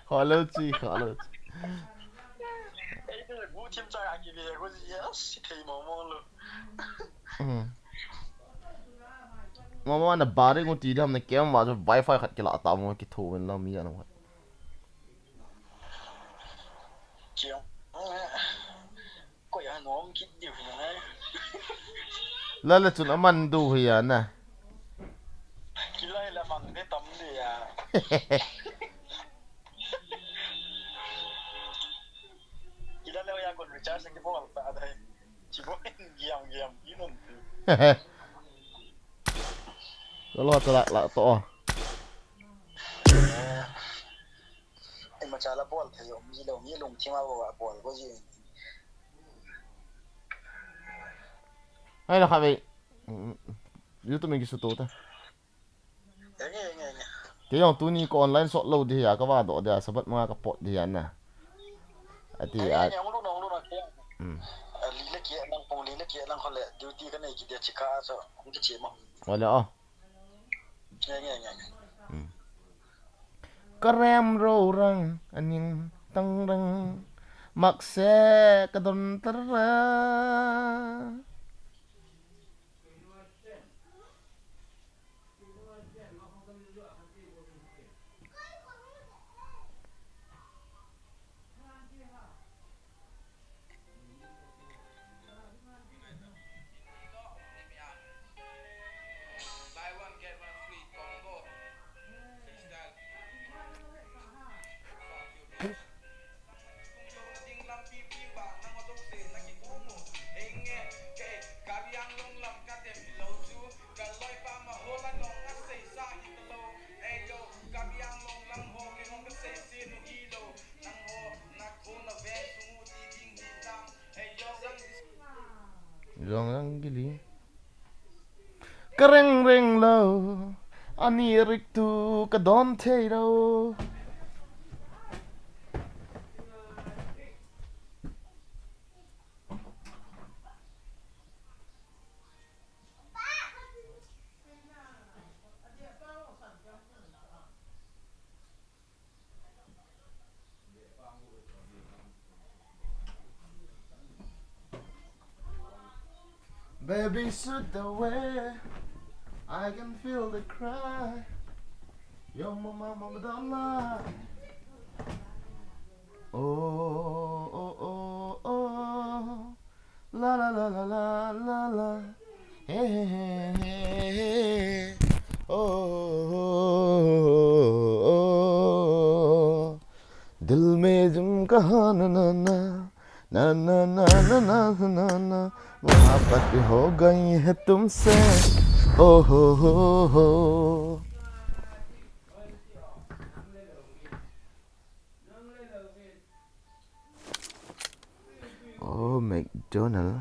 Kholochi, kholochi. Ấy ngũ thêm trai anh về có gì á thì mà mong luôn. Mama na bare ngu ti dam na kem ma jo wifi khat kila ta mo ki thowen la mi ana wat. Chiều có gì nó không kịp điều này. La la chun aman du hiya na. Chỉ là bằng cái tấm thì à. Chỉ là leo còn recharge cái bộ ở đây. Chỉ có game ý luôn. Lo ta la to. Em mà trả là bộ thì mi lồng thêm vào bộ có gì. Ai la khabe. YouTube mi ki su to ta. Nghe. Ke yong tu ni ko online so lo di ya ka wa do da sabat ma ka pot di ya na. Ati a. Nghe ông lúc nào kia. Lý là kia đang còn lại duty cái này kia chỉ cả sao không cái chuyện mà. Wala oh. Nghe. Karem ro rang aning tang rang makse kadon tara. Rong ang gili. Kareng reng lo ani riktu kadon tero. Baby, shoot the way. I can feel the cry. Yo, mama, don't lie. Oh. La la la la la la la. Hey. Oh. दिल में जुम कहा ना ना ना ना ना ना ना ना ना ना मोहब्बत हो गई है तुमसे ओ हो oh McDonald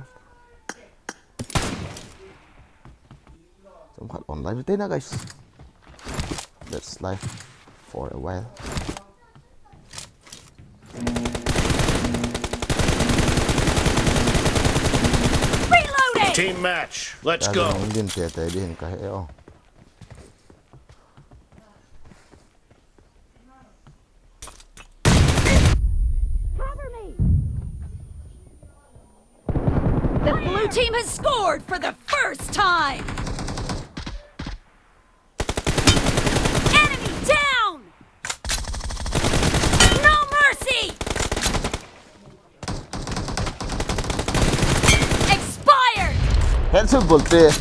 some hot online với tên đó guys that's life for a while. Team match. Let's go. Din tiya tayo din kahit The blue team has scored for the first time. Enemy down. No mercy. Expired. Headset बोलते हैं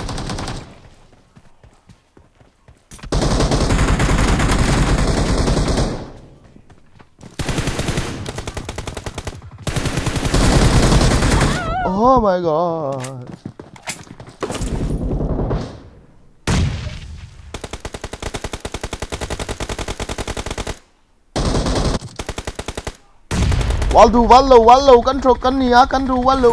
oh my god wallo control kan ni ya kan ru wallo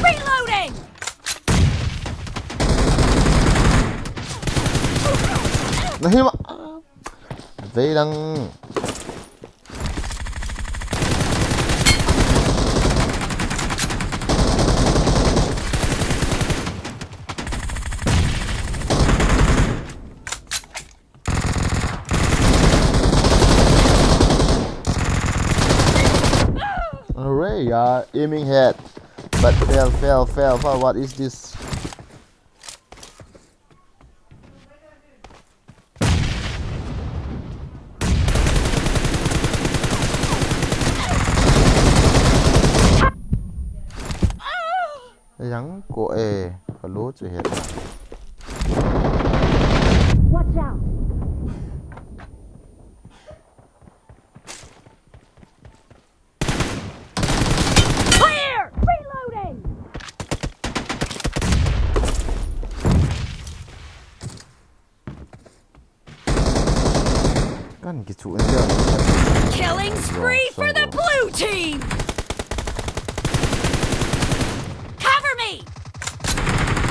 Reloading. नहीं vậy đang Yeah, aiming head. But fail. What is this? Yang ko hello to head. Watch out! Clear! Reloading! Kan gitu aja. Killing spree for the blue team! Cover me!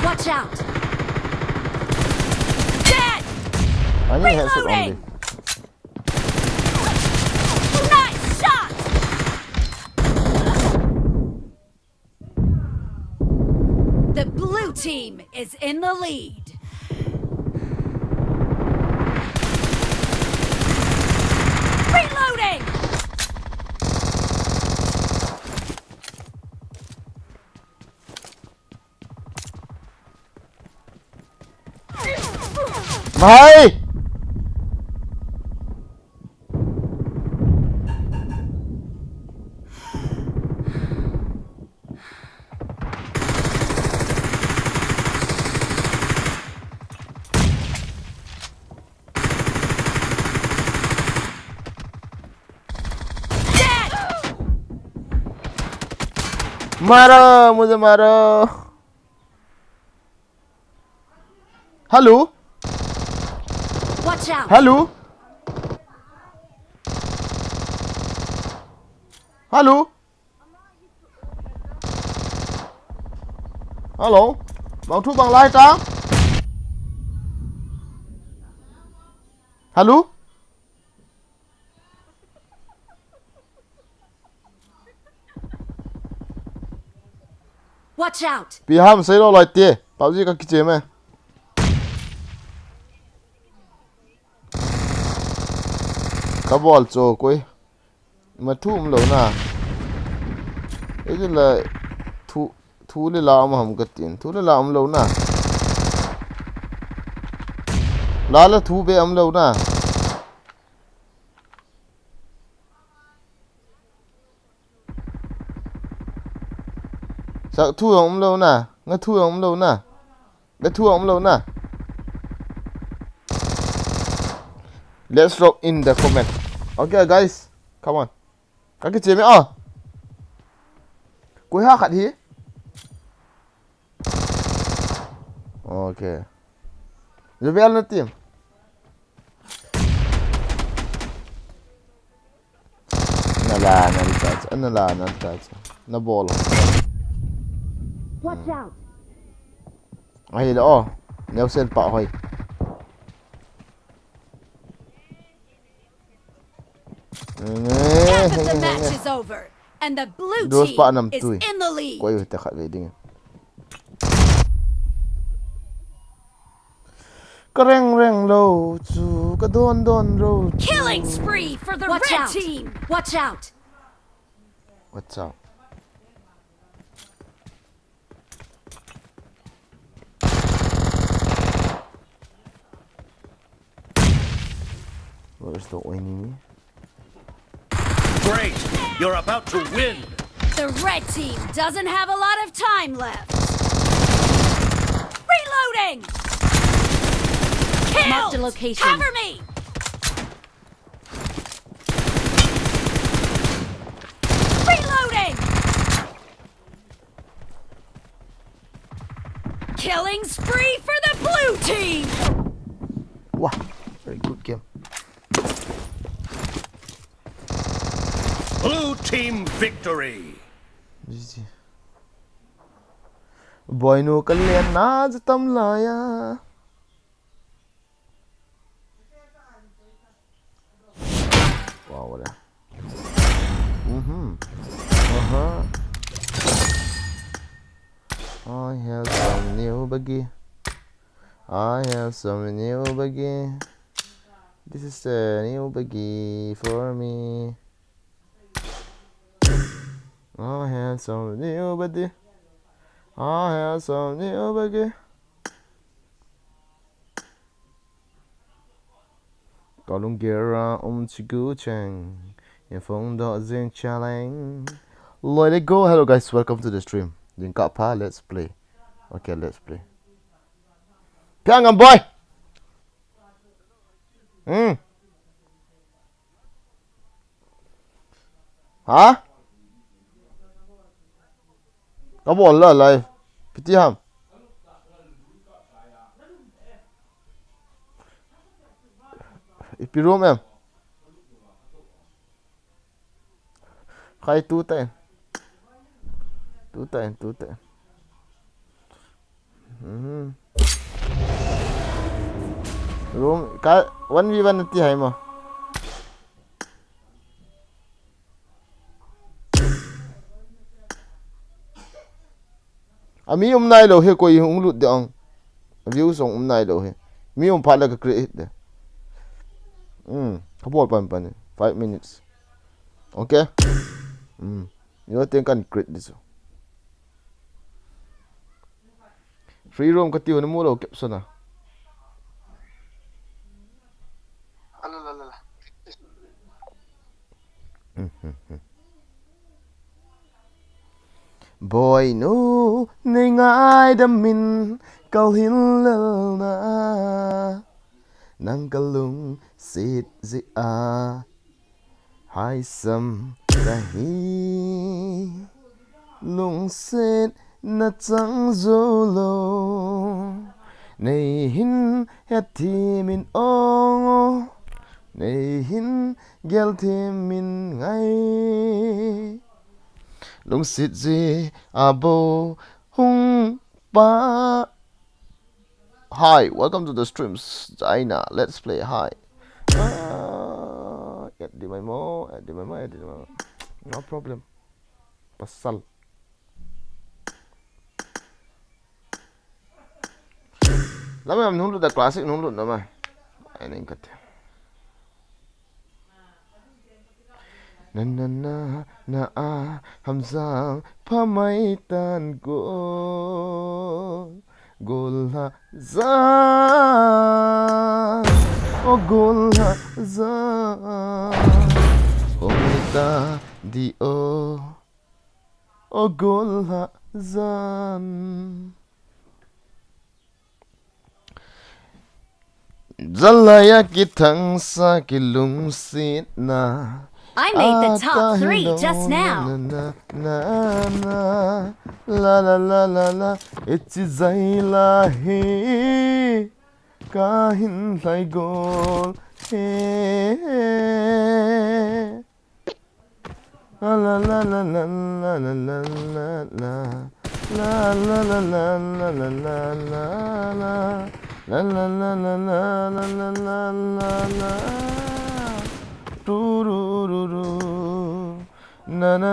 Watch out! Dead! Hanya headset only. Reloading! Nice shot! The blue team is in the lead. Reloading! Mày! Dead! Maro, मुझे मारो. Hello? Watch out! Hello? Hello? Hello? Bằng thuốc bằng like trắng. Hello? Watch out! Bị ham xây đâu lại tìa. Bảo gì các cái chế mày. Cá bò cho quay. Mà thu lâu nà. Ấy là thu lên làm hầm cái tiền. Thu lên làm lâu nà. Là thu về âm lâu nà. Sao thu âm lâu nà. Nghe thu âm lâu nà. Để thu âm lâu nà. Let's drop in the comment. Okay guys, come on. Các cái chế mẹ cuối hát khát hí. Okay. Rồi về nó tìm. Nala, na bolo. Watch out! Ay đó. Nelson pa hoy. Half of the match is over, and the blue Dos pa team nam is tu. in the lead. Quay ta khát về đi. Reng low chu ka don road. Killing spree for the red team. Watch out! What's up? Where's the enemy? Great! You're about to win! The red team doesn't have a lot of time left. Reloading! Killed! Marked a location. Cover me! Reloading! Killing spree for the blue team! Wow, very good game. Blue team victory! GG. Boy no kalyan na tam laya. Wow, what a. I have some new baggy. I have some new baggy. This is the new baggy for me. I had some new buddy. I had some new buddy. Có lung gera chigu chang. In phone dot zing challenge. Let it go. Hello guys, welcome to the stream. Ding pa, let's play. Okay, let's play. Piang boy. Hả? Có buồn là lại. Piti ham. Ipirum em. Khai tu tên. Tu tên. Room cái 1v1 ti hay mo. Ami nai lo he koi hung lut de ong. View song nai lo he. Mi phala ka create de. Couple pan 5 minutes. Okay? You think can create this. Free roam ka tiyo na mo lo caption na. Boy no nei ngai đam min câu hin lel na nang kalung sit zi a hai sam rahi lung sit na chang zo lo nei hin het thi min ong nei hin gel thi min ngai lung sit zi abo hung pa. Hi, welcome to the streams. Jaina, let's play. Hi. Add the memo. No problem. Pasal. Lama am nulu the classic nulu nama. Ini kat. Na hamzang pamaitan golha zan golha zan omita di golha zan zalaya kitang sa kilung sit na. I made the top 3 just now. La it's zaila he kahin lai gol he la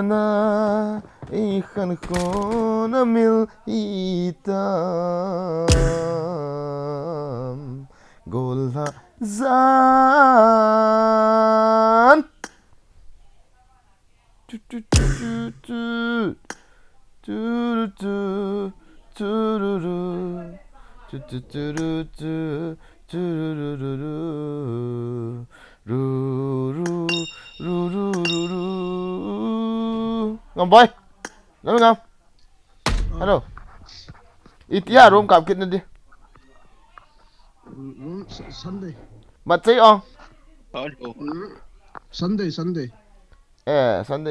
na ikan ko na mil itam golha zan Ngom boy. Ngom ngom. Hello. Itia room cảm kết đi. Sunday. Mặt thấy không? Sunday. Sunday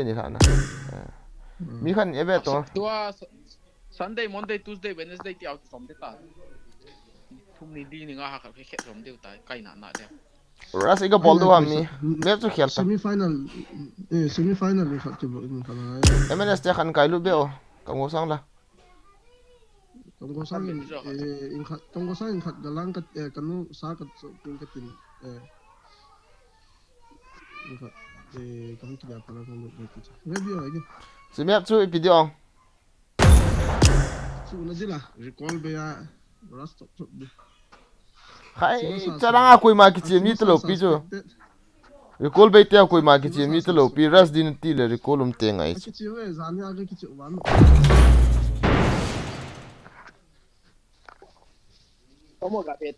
ni sana. Mi khan ebe to. Sunday, Monday, Tuesday, Wednesday ti out from the ta. Thum ni di ni nga ha khe khe from de ta kai na de. Ras iga bol do ami. Lep to khelta. Semi-final ni khat ke kana. MNS te khan kai lu beo. Kang sang la. Tonggosan in khat galang kat kanu sa kat pin katin in khat kam ki da pala kan do ki. Review lagi. Semiap chu video. Su na dila recall be ya ras top bi. Khai charanga koi ma ki chem ni to lo pi chu. recall bay tia koi ma ki chi mi to lo pi ras din ti le recall te ngai cái chiếu ấy dán ra cái chiếu bán có một cái cái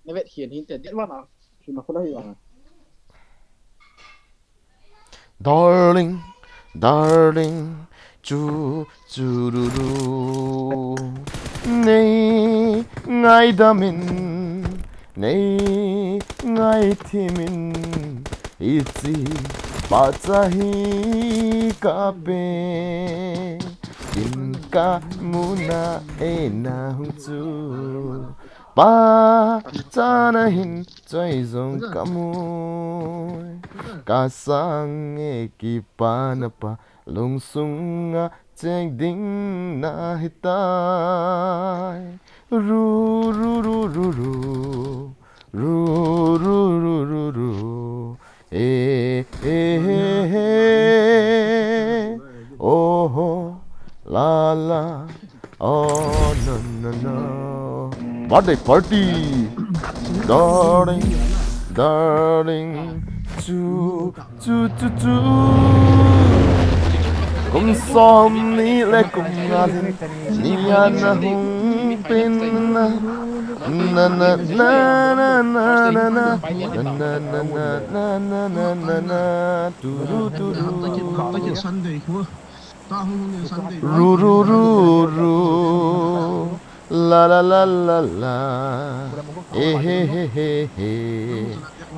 ในเวทเขียนหินแต่เด็ดว่านะคือมาคนละอย่าง darling darling chu chu ru ru nei ngai da min nei ngai thi min itzi pa chahi ka pe in ka muna e na hung chu ba chana hin choi zong kamu ka sang e ki pa na pa lung sung a cheng ding na hitai ru ru ru ru ru ru ru ru ru ru oh la la oh no no no what a party darling darling chu chu chu chu cùng xóm ní lệ cùng ngàn ní na hung pin na na na na na na na na na na na na na na na tu ru tu ru tới cái Sunday của ta không có Sunday ru ru ru ru la la la la la he he he he he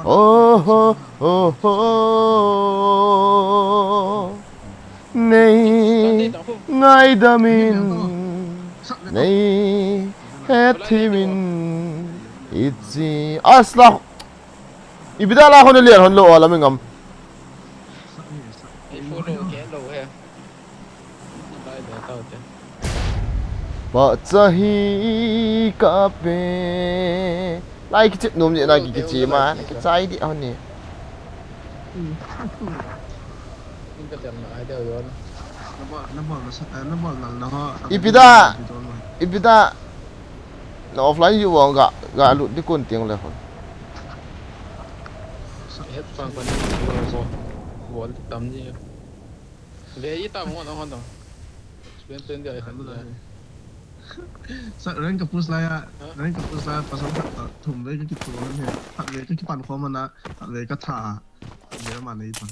oh oh oh oh nay ngay đam in nay hết thì mình ít gì asla ibida la hôn liền hôn lộ là mình ngầmไอ้โฟโลแกโลแฮะได้เดี๋ยวต่อจ้ะ vợ chahi cà phê lại cái chuyện nôm vậy này cái gì mà cái trái đi ăn nè นี่ก็จะมาเดี๋ยวย้อน nó bỏ là nó ibida nó offlineอยู่ว่างกะลุดที่คนเตียงเลยคน เฮ็ดฟังคนนี้บ่ตำนี่เวียตำหัวต้องหันต้องเป็นเดียวกันเลย sợ đếnกับPusla đếnกับPusla pas thùng với cáiตัวนั่นเนี่ยผัดเลยก็ปั่นความมันนะผัดเลยก็ถ่าเดี๋ยวมันนี่ปั่น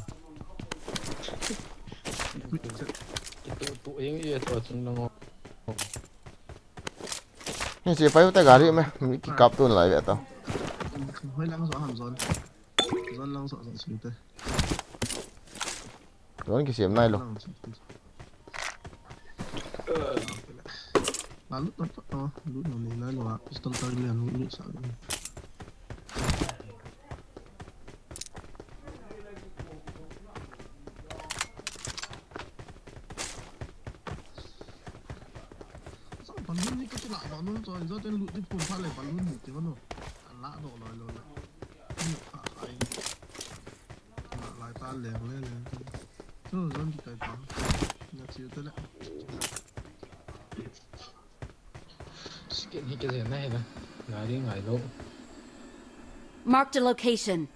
ตัวเองตัวจริงลง นี่เสียไปแต่การีไหมมีกี่กับตัวไหนแบบต่อ hơi lăng rõ hàm giòn lăng rõ xíu thôi ร้อนกี่เสียมในหรอ là lúc đó lúc nào mình nói là pistol tay liền lúc sợ sao bắn luôn như cái lạ đó luôn rồi do tên lụt đi phun phát lại bắn luôn một tiếng rồi lạ độ rồi lại ta liền lên thôi dân chỉ tài bắn nhà chiếu tới lại kiện như cái gì này nè ngài đi ngài lỗ Marked a location.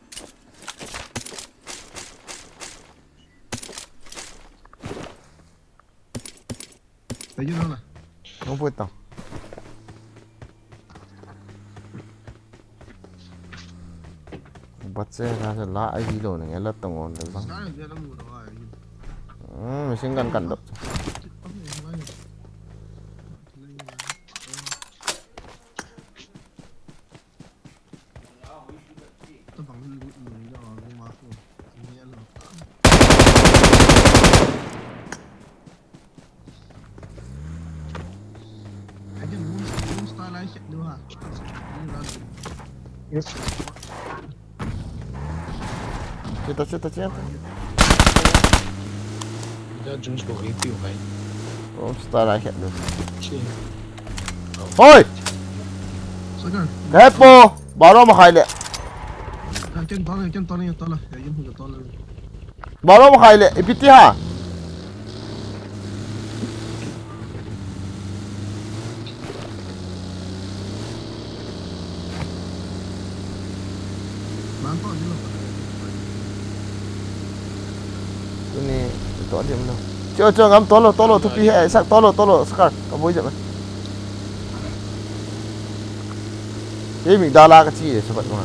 thấy chưa đâu này không vui tao bắt xe ra sẽ lại gì rồi này nghe lật tao ngon được không cái này đang ngủ rồi mình xin gần cẩn đập tôi bằng lụt người cho con má của nghe là cái moon style này sẽ đưa hả chết giờ chúng tôi cái tiểu này oh star lại hẹn được chi thôi sao cơ cái po bảo nó mà khai lệ chân to này to là cái chân to lên bảo nó mà khai lệ ipiti ha bán to chứ ตัวเดียวมันเจองั้นตัวโลทุกปีให้สักตัวโลสักการเอาไว้จับมันเฮ้ยมีดาราก็ชี้เลยสบัดมา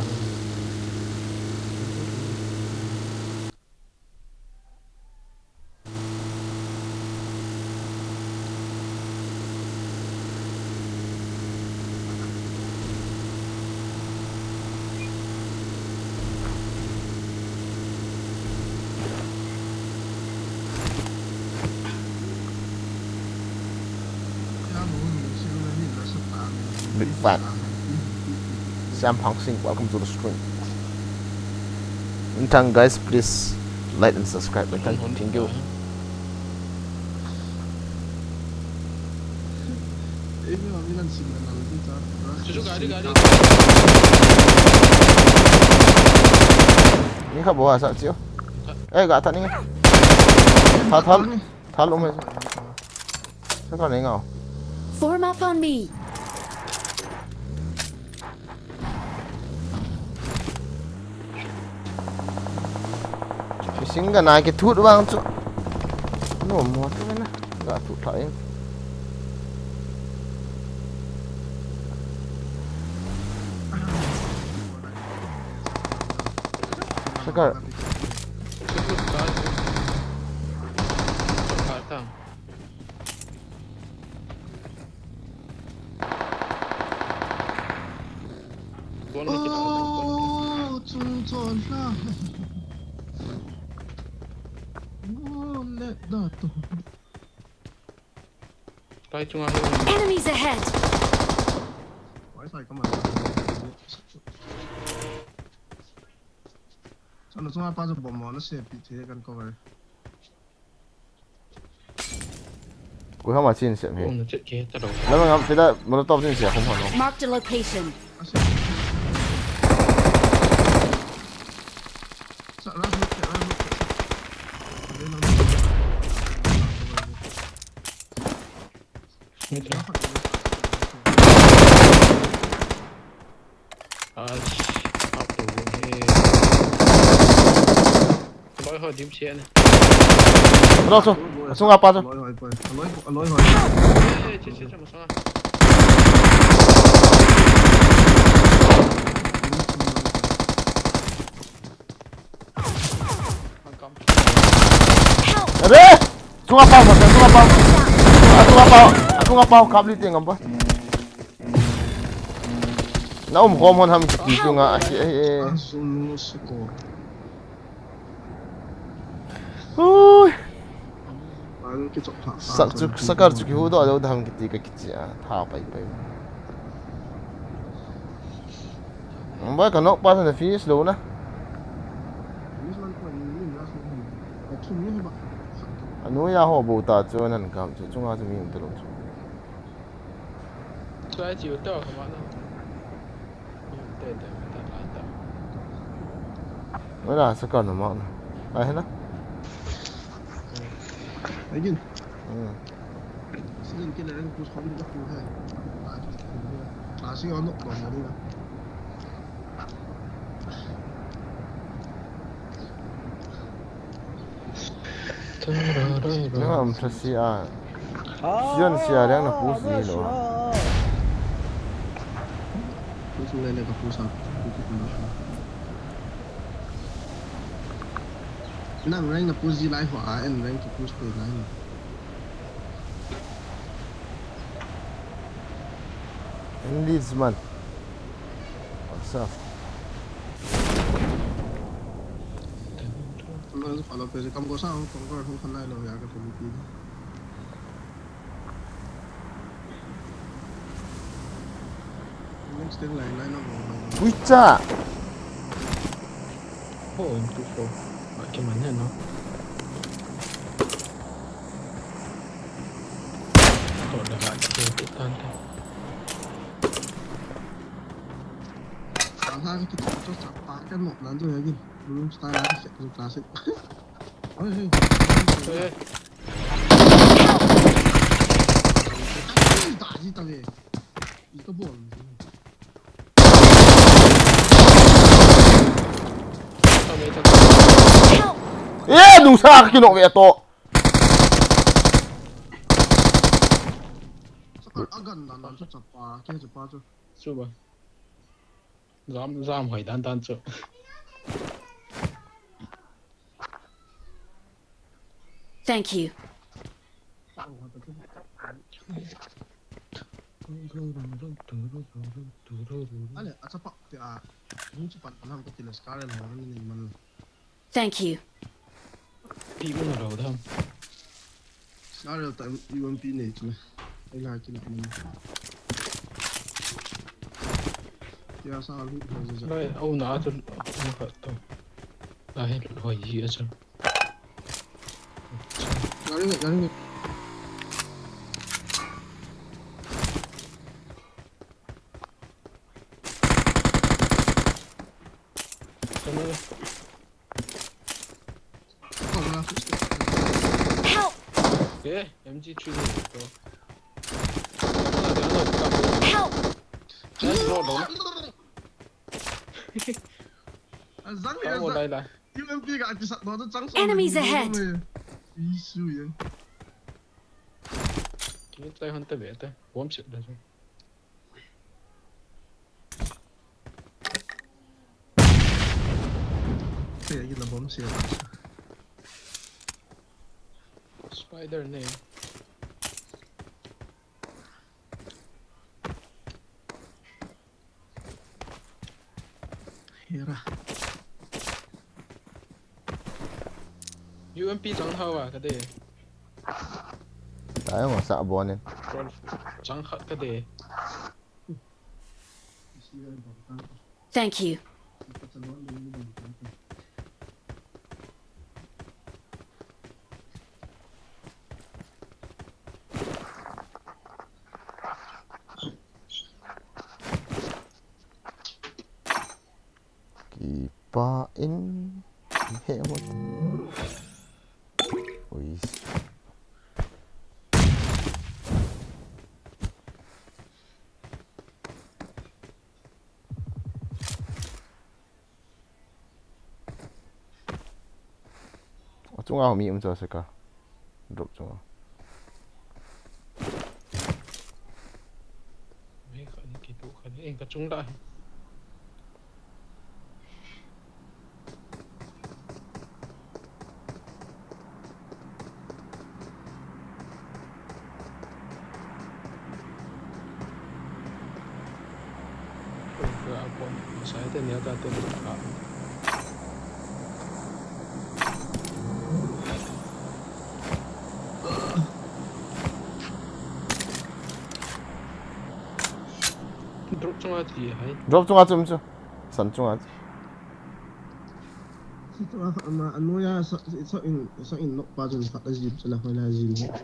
บิ๊กแฟนSam Hongsing, welcome to the stream. Intang guys, please like and subscribe. Intang, thank you. Ini kau bawa asal cio? Kat atas ni. Thal umai. Siapa ni kau? Form up on me. Singa naik ke tut bang tu. No muat tu mana? Gak tut lain. Sekar. Oh, cun lah. Oh, let that. Enemies ahead. Wi-Fi come on. Sana semua apa tu bom mana sih PC kan cover. Gue sama chin siap ni. 7K ตลอด แล้วมันครับพี่ได้มอเตอร์ท็อปนี่เสียผมผ่อน Marked a location. Asyik. Salah lu. Lỗi hồi điểm xe này. Đâu xuống, xuống apa tu? Lỗi hỏi. Chết sama sama. Ada! Xuống apa? Aku ngapa? Kabel itu ngapa? Nah hom ham itu ngah asyik. Langsung skor. Ui. Baru kita cakap. Sakar cuki hudo ada udah ham kita kecil ah. Tha pai. Mbak kan nak pas na finish lo na. Anu ya ho bu ta chuan han kam chu chunga chu mi tu lo chu. Tôi chịu tao không ăn đâu. Mới là sakar na mak na. Ai na? Lagi. Sini kita nak push kami nak push hai. Masih on nak buat ni lah. Jangan tersiar. Siar yang nak push ni lo. Push ni nak push apa? Nang rank nak push di lai hua, and rank to push di lai. Ini zaman. Asaf. Kalau pesi kamu kosong, kamu harus kenal lo ya ke pemimpin. Next thing lain lo. Wicca. Oh, itu so. Macam mana no? Kau dah ada kejutan tu. Kalau kita terus pakai nok nanti lagi. Belum style lagi set klasik. Oh, hey. Tak je. Itu bol. Eh, nusa kaki nok dia tu. gần là nó rất chặt pa kia chặt pa chứ Chú bà. Dám hỏi đan chú. Thank you. Ale acha pa ti a ni chu pan panam ko tin scar le ho ni man Thank you. Pi cũng là đầu thăm. scar le ta UMP ne chu ai la ki na man ya sa lu ho je Đây, ông nói cho ông hỏi tôi. Đây, hỏi gì vậy chứ? ga ni Cho nó ko la Help! kệ, em chỉ truy được thôi. Help! Đấy, nó đúng. zang Tao ngồi đây ya là UMP ga ti sa no chang Enemies ahead. yi su yin cái tay hơn tay bé tay, bom xịt đây rồi. thế yi là bom sia Spider name. hera UMP chẳng thâu à cái đấy. Đấy mà xạ bò nên. Chẳng khát cái đấy. Thank you. Kipain hemot. Ui. Trung áo mi cho sẽ cả. Drop trung áo. Mấy khẩn kỳ tụ khẩn anh có trúng lại. Saya ternyata terluka. Drop 중하지 hay. Drop trung áo chum chu. San trung áo. mà anh nói ra sao in nó bao giờ phát ra gì cho là phải là gì nữa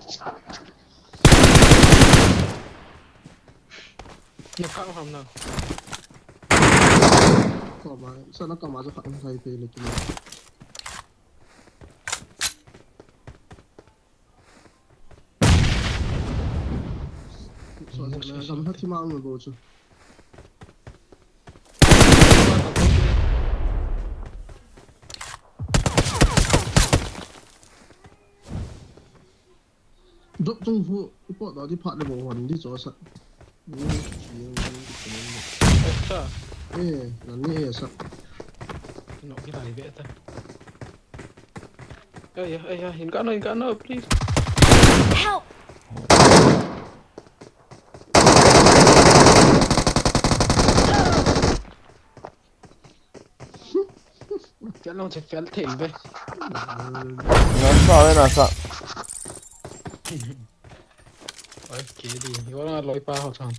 Nó khác không nào? có mà sao nó còn mà phát không thay về lịch này sao là làm hết thì mang người vô chứ đốt trong phố cái bọn đó đi phát được bộ hoàn đi chỗ sạch Sao? là nghe sạch Nó cái này vẽ ta. Ây, hình cả nó, please. Help! Cái nó sẽ phèn thỉnh về. Nó sao đấy là sao? Ok đi, nó là lối pa học xong.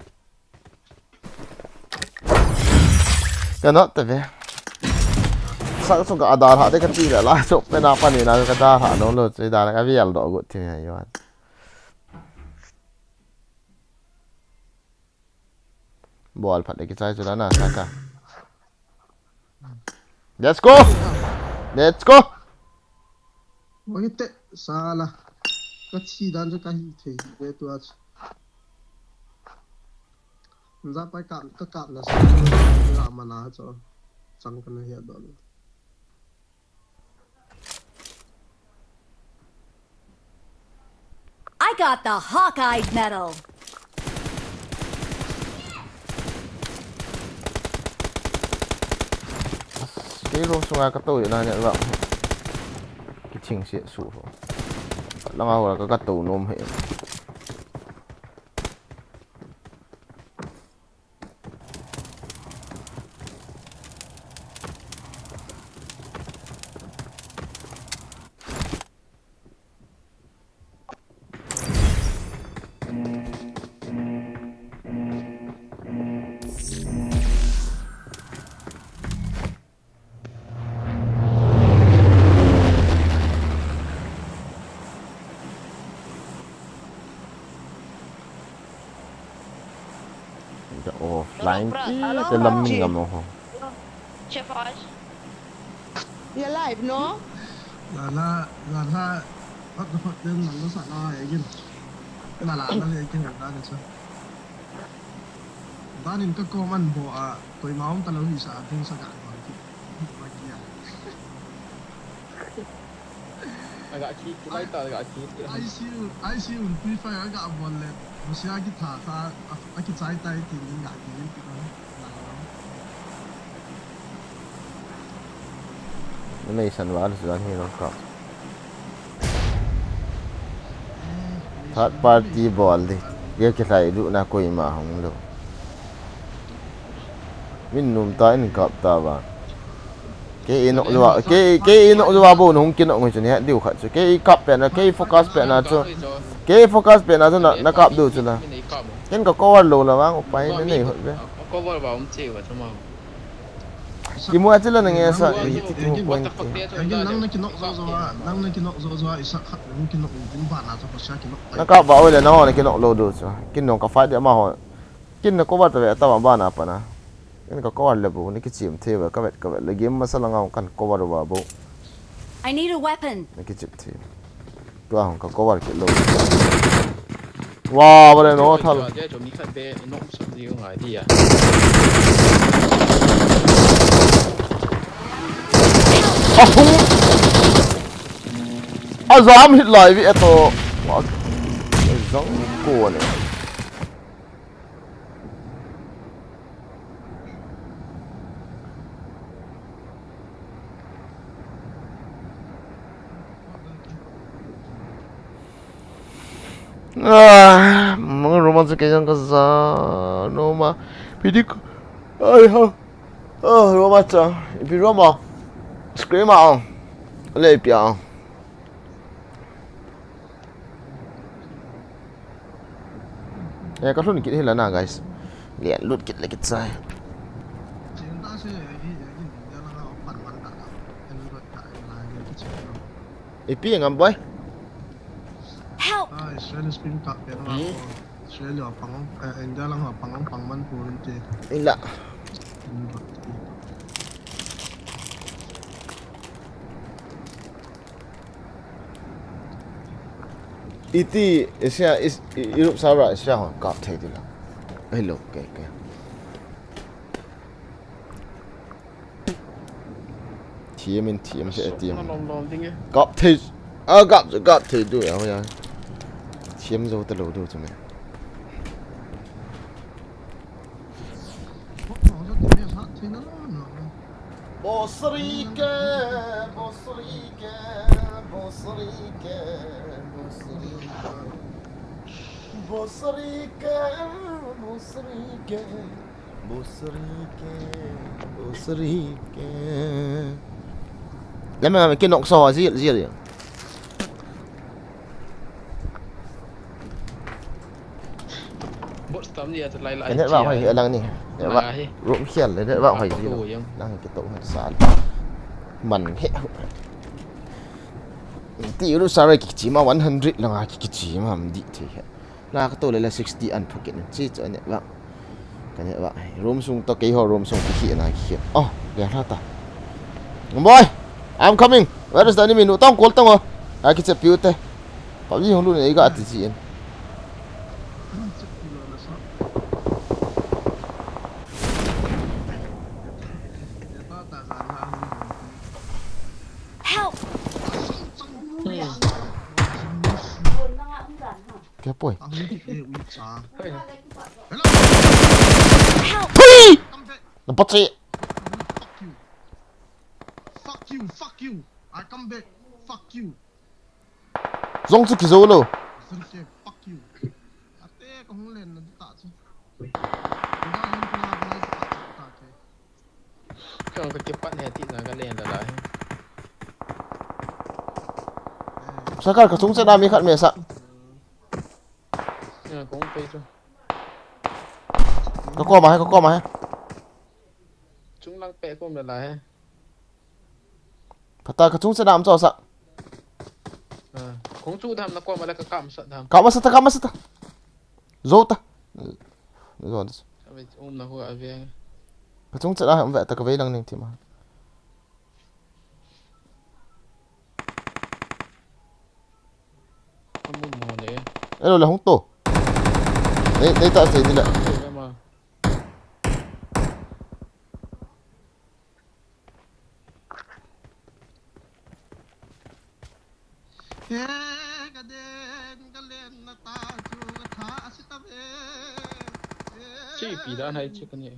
Cái nó tại vì sáng sung cái adar hạt đấy cái gì là chụp cái nào pani nào cái adar hạt nó lột cái đàn cái việc đó gọi thì hay vậy. Ball phát cái trái cho nó là sao cả? Let's go, let's go. ôi tệ xa là cái chi đàn cho cái thì về tôi ra phải cạn các cạn là sao làm mà ná cho chẳng cần hiện đó I got the Hawkeye medal. room sungai ka to na nya ba ki ching se su la nga ka to nom he offline te lam min ngam ho Chef Oz. You're live, no? là bắt được phật lên nó sợ lo ấy kia là nó lên cái người ta được chưa ta nên các con ăn bộ tuổi máu ta lâu thì sợ thêm sợ cả còn kia agak cheat kita agak cheat ICU quy phải agak bol le mesti lagi thả ta lagi trái tay thì những ngại gì nó này sẵn vào rồi thì nó có third party ball đi cái này đủ na coi mà không được mình nôm tay mình cọp ta vào cái nó rồi cái nó rồi bao nó không kiến nó người chuyện này điều khác chứ cái cọp bên là cái focus bên là chứ cái focus bên là chứ nó cọp được chứ là cái có lồ là vang phải cái này hơi bé có vào ông chịu vậy mà cái mua chứ là nghe sợ cái năng nó kinok zo isa khat nó kinok din ba na cho sa kinok nó cọp bảo là nó này kinok lồ được chứ kinok có phải để mà họ kinok có vật về tao mà apa na cái có là bộ này cái chìm thêm và các bạn là game mà sao ngao cần có vật vào bộ I need a weapon. cái chìm thêm tôi không có vật cái lồ wow vậy nó thật dám hit lại vậy to giống cô này mga romance kayang kasa no ma pidi ko ay ha romance ipi roma scream out le pia ya ka thun kit hila na guys lian lut kit lekit sai ipi ngam boy Help! Israel spin ka pero Israel yo pang India lang pang man purun te ila iti isya is Europe sara isya ho ka thai dila hello ke TM sẽ TM cọp thì cọp thì đuổi áo ya chiếm rồi từ lâu đâu cho mày Bosrike để mà cái nọng sò gì gì cái này vào hỏi đang nè để vào rụng khiển đấy để vào hỏi gì đang cái tổ hơi xa mần hệ tí yếu sao đây chỉ mà 100 là chỉ mà đi thì là cái tổ này là 60 ăn phải kiện chỉ cho nhận vào cái này vào room sung to cái hồ room sung cái kia này kia oh để ra ta boy I'm coming where is the enemy no tông call tông à cái chụp phiếu thế có gì không luôn này cái gì cái bôi nó bắt chị you I come back fuck you Zong chu ki zo lo sân kê fuck you à té có không lên là tạ chứ Kau ke cepat ni hati nak kalian dah lah. Sakar ka chung se da mi khat me sa Ya, kau pe tu. ka ko ma hai Chúng lang pe kau dah lah. phata ka chung se da am cho sa Kau tu tham nak kau malah ke kam sat tham. ka ma sa ta zo ta zo ta Sampai nak kau avia. ka chung se da am ve ta ka ve lang ning thi ma Kamu mau ni. elo la hong to nei ta se ni la cái lên là ta chú cái thả sẽ ta về Cik pi dah naik cik ni.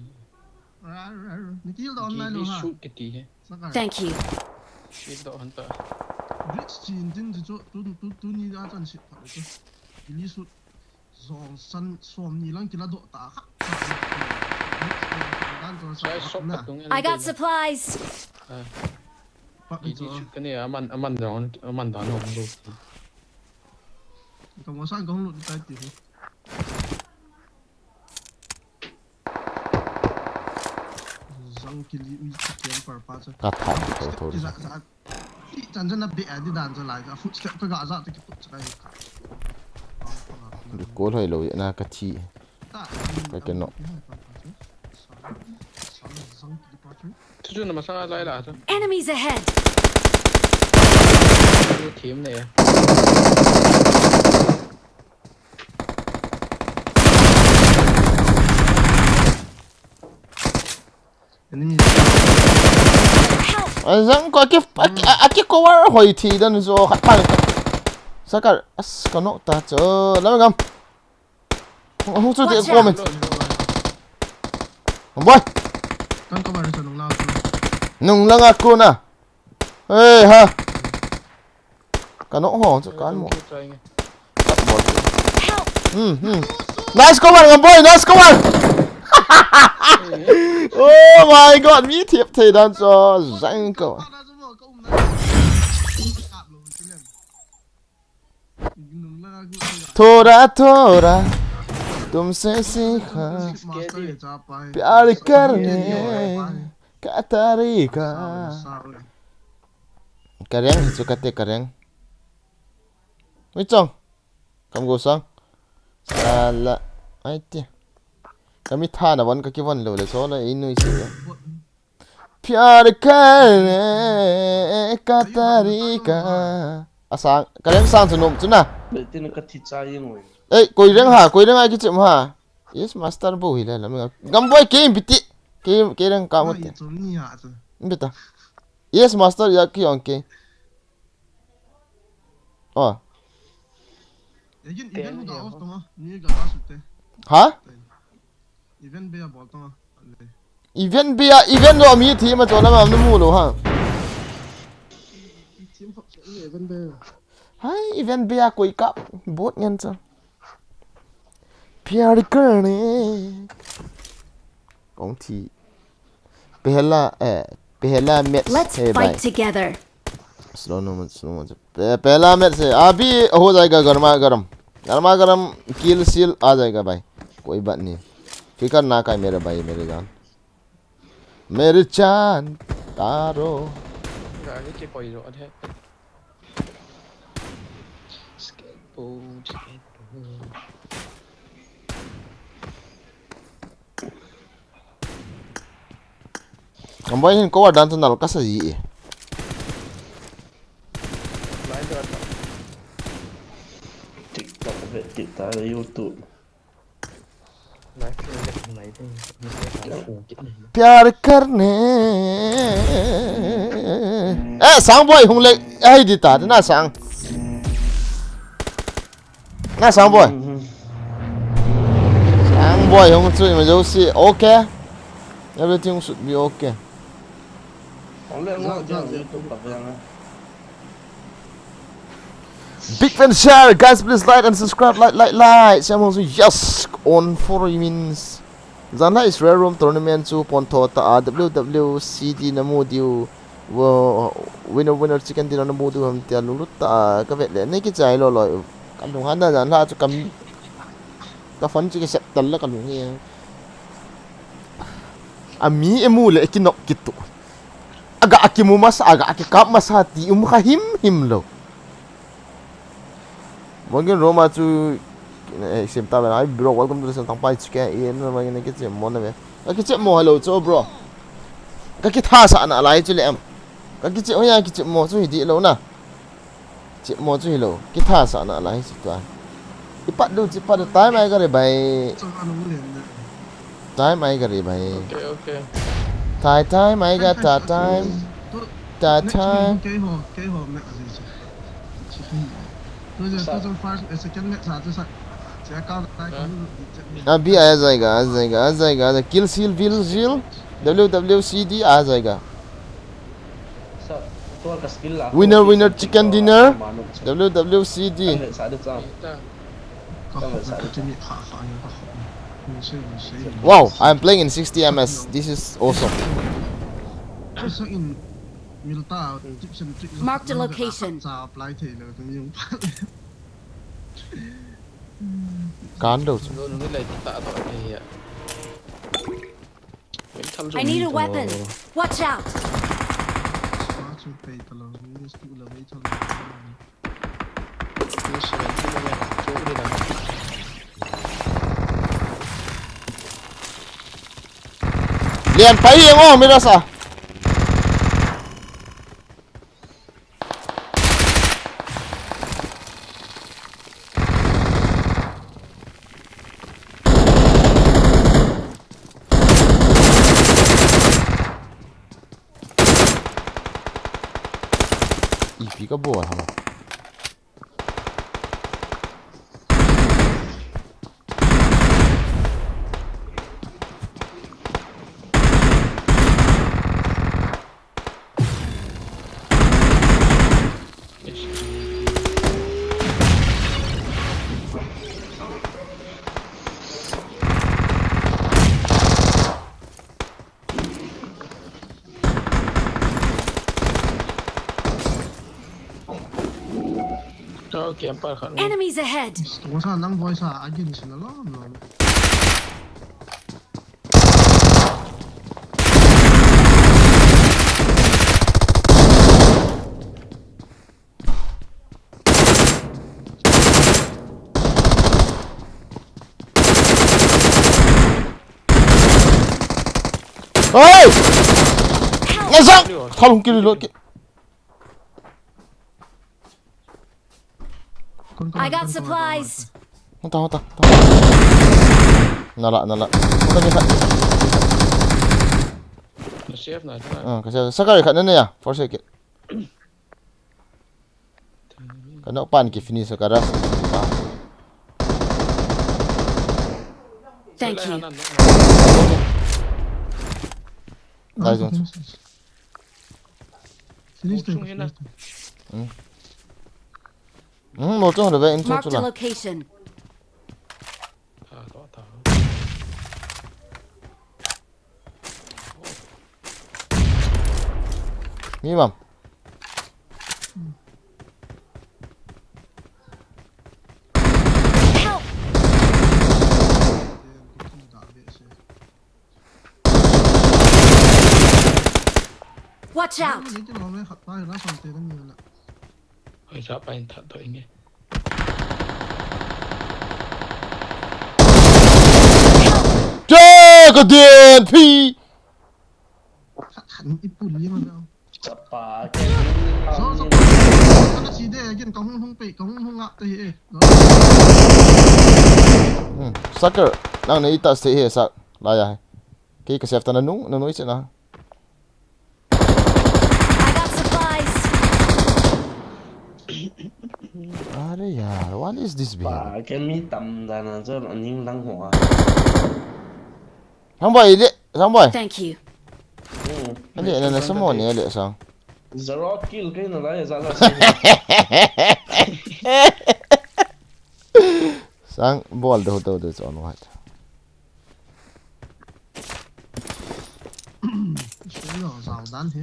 Ni kêu đó online Gili luôn hả? shoot ke ti. Thank you. Shit dah hantar. Blitz chín tin thì chỗ tu ni đã chân shit phải chứ. Gili shoot zong san som ni lang kila độ ta khắc. Saya shot kat tu. I got supplies. Gili shoot ke ni aman dah nong tu. Còn có sang có không lụt tay tiền. Zong kili uy chicken per pa chứ. ka tha to Dạ dạ. Chân chân nó bị đi đàn trở lại cả footstep cái gã ra thì cái tụt cái. ko loi lo na ka thi ka ke no Tu tu nama sangat lai lah tu. Enemies ahead. Tu team ni. Enemy. Zang ko ki ko war hoi thi dan zo khat pa Sakar as ka no ta cho lam gam hu chu ti ko me boy Kan có bao giờ nung lao không? nung lang aku na eh ha ka no ho chu kan mo nice cover ngam boy nice cover oh my god mi thiệp thầy dan cho zang ko थोड़ा तुमसे सीखा प्यार करने का तरीका kareng sukate kareng Wichong kam go sang sala ai ti kami tha na wan ka ki wan lo le so la inui si प्यार करने का तरीका asang kareng sang sunum chuna Tin ka thi cha yeng oi. Ê, coi reng ai cái chuyện ha. Yes, master bo hila lam. Gamboy game biti. Game reng ka mot. Bita. Yes, master ya ki on ke. Oh. Event ga off tama. Ni ga la sutte. Ha? Event be ya bol tama. Event do mi thi ma chola ma nu mu lo ha. Team event be. Hai, event be ya koi kap bot ngan cha. प्यार करने कौन थी पहला match Let's है भाई fight together. Slow मत पहला match है अभी हो जाएगा गर्मा गर्म किल सील आ जाएगा भाई कोई बात नहीं फिकर ना का मेरे भाई मेरे जान तारो Gak ni ke koi ro ada. Skateboard. Gamboy hin ko wadan to nal kasa yi Lain tu ada. TikTok ve TikTok ở YouTube. Lain tu ada lain tu. Ni saya tak ungkit ni. प्यार करने ए sang boy hung le ai di ta na sang boy sang boy hung chui ma jo si okay everything should be okay Không lẽ ngó cho YouTube tập yang á. Big fan share, guys. Please like and subscribe. Like. Saya mau yes on 4 minutes. Zanla is rare room tournament chu ponto ta WWCD namu diu winner chicken dinner namu du ham tia lulut ta ka vet le nei ki chai lo lo kan thong han na zanla chu kam ka fon chi ki set tal la kan ngi ami emu le ki nok kitu aga akimu mas aga akikap masati him lo mungkin Roma chu sim ta la bro welcome to the santang pai chicken in na mai ki chem mon na me ka chem mo hello cho bro ka ki tha sa na lai chu le am ka ki chem ya ki chem mo chu hi di lo na chem mo chu hi lo ki tha sa na lai chi twa ipat du chi pat tai mai ka re bai tai mai ka re bai Okay. tai mai ga ta time ta time cái hồ mẹ gì chứ tôi giờ first second mẹ sao tôi sai sẽ cao tay अभी आ जाएगा किल seal WWCD आ जाएगा Sao? Tôi có skill là winner chicken dinner WWCD Anh phải xả được sao? có học mẹ trên miệng hạ phá những cái học wow I'm playing in 60 ms this is awesome so in milta Marked a location. sao apply thì là tôi dùng cán đâu Rồi nó lại tạ tội thì I need a weapon. Watch out. Chứ phải tao là những cái là mấy thằng nó sẽ là cái này chỗ đi nào. liền phải yên ô mới ra sao EP có bùa hả Okay, em phải khẩn. Enemies ahead. tôi sao năng voice à anh nhìn xem nó lắm rồi ơi nghe răng không kia luôn kia I got supplies. không ta nala không có như vậy Nó xếp này thế này. cái sao sao cái khẩn này à for sake cái nó pan cái finish cái đó Thank you. đây rồi finish một trong là vậy em cho Marked a là location. Thả. nghĩ mà Help. Watch out. cái nó mới học bài nó xong tiền nó nhiều lắm Ôi sao bay thật tội nghe. chơi có tiền phi hẳn ít bùn như mà đâu Sắp phá cái số nó chỉ để cái có không bị có không ngạ thì sucker đang này ta stay here sak lại à cái sếp ta nó nói chuyện nào I got supplies. अरे यार what is this behavior phá cái mi tầm ra là cho nó những lăng hỏa thằng boy đi thằng boy Thank you. Anh lệ này là số 1 nhỉ lệ sao? Zero kill cái nó lại ra Sang ball đâu đâu được on white. Suy nhỏ rào đan thế.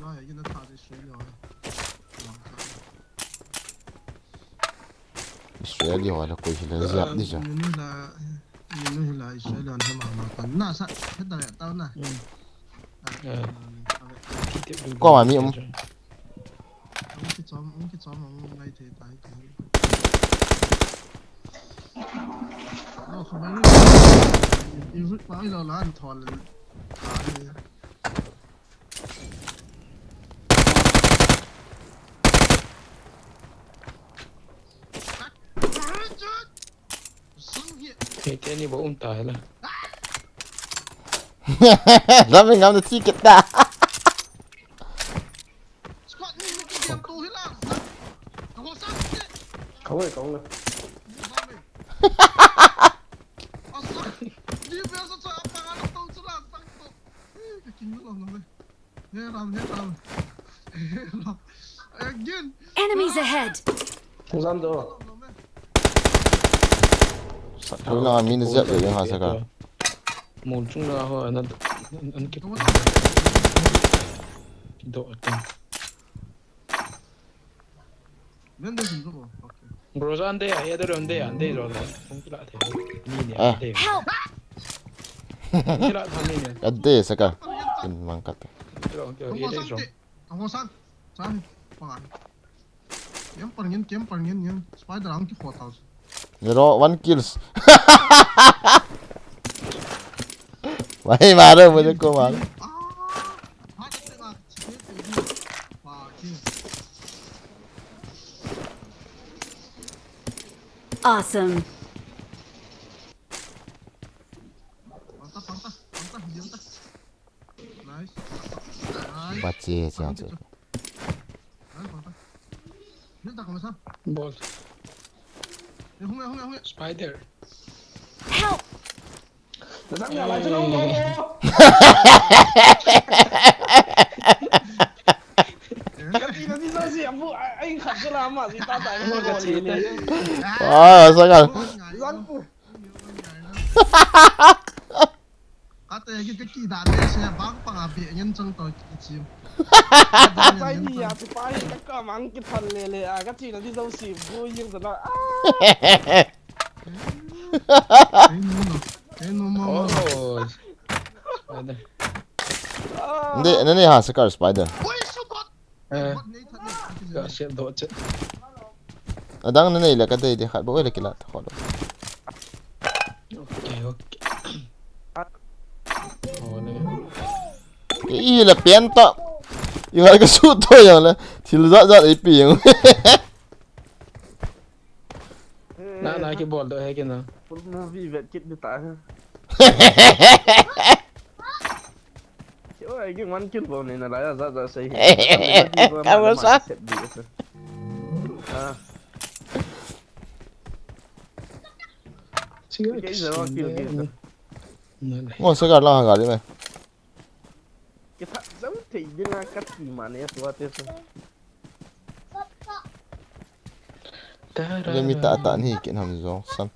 Rồi cái nó thả thì suy nhỏ. Australia hoặc là coi là giáp đi chứ. Ini là Australia hay mà còn na sát hết đời tao na. Qua mà miệng. Ông cái chó mà ngay thế tại cái. Không phải. Yêu thích bao giờ là anh thòn là. Cái này bộ tài là. Đó mình ngắm được ticket ta. Không ơi, không ơi. Enemies ahead! Không dám đâu. Rồi nào mình giáp được hả sao cả? Một chung là hồi nó kịp độ tăng. Bro anh đây à, đây rồi anh đây rồi không cái lạ thế. Nhìn nhỉ, đây. Help! Cái lạ thằng này nhỉ. Ada sao cả? Mình mang cắt. Rồi, đây rồi. Ông sang, sang, bằng kiếm bằng nhân, spider ang cái tao. Zero 1 kills. Mày mà đâu mà cô mà. Awesome. Bache chàng chứ. Ball. Spider. Help! Nó dám nhà lại cho nó không. Cái gì nó đi ra gì vụ anh khẩn cho làm mà gì ta tại nó cái gì này. Sao cả? Rắn phụ. Cái kỳ đạn này sẽ bắn bằng bị nhân chân tới chim. Tại vì à thì phải tất cả mang cái phần lề à cái gì nó đi đâu xì vui nhưng rồi nó Cái nó Spider. Ini hả sao cả spider? Gak siap độ chứ. Adang này là cái đây thì khát bố là cái lát khó đâu. Ok. Cái y là biến to. Yêu là cái suit thôi rồi là thì rõ rõ ấy biển. Nah cái ball độ hay cái nào. movie vẹt chết như tại chỗ này cái món kill ball này là lại là ra xây Cảm ơn sát. Cái giờ nó kill kia Ngon sao cả lo hả đi mày? cái thằng giống thì như là cắt gì mà này tôi tiếp Dia minta tak ni ket Hamzah Sam.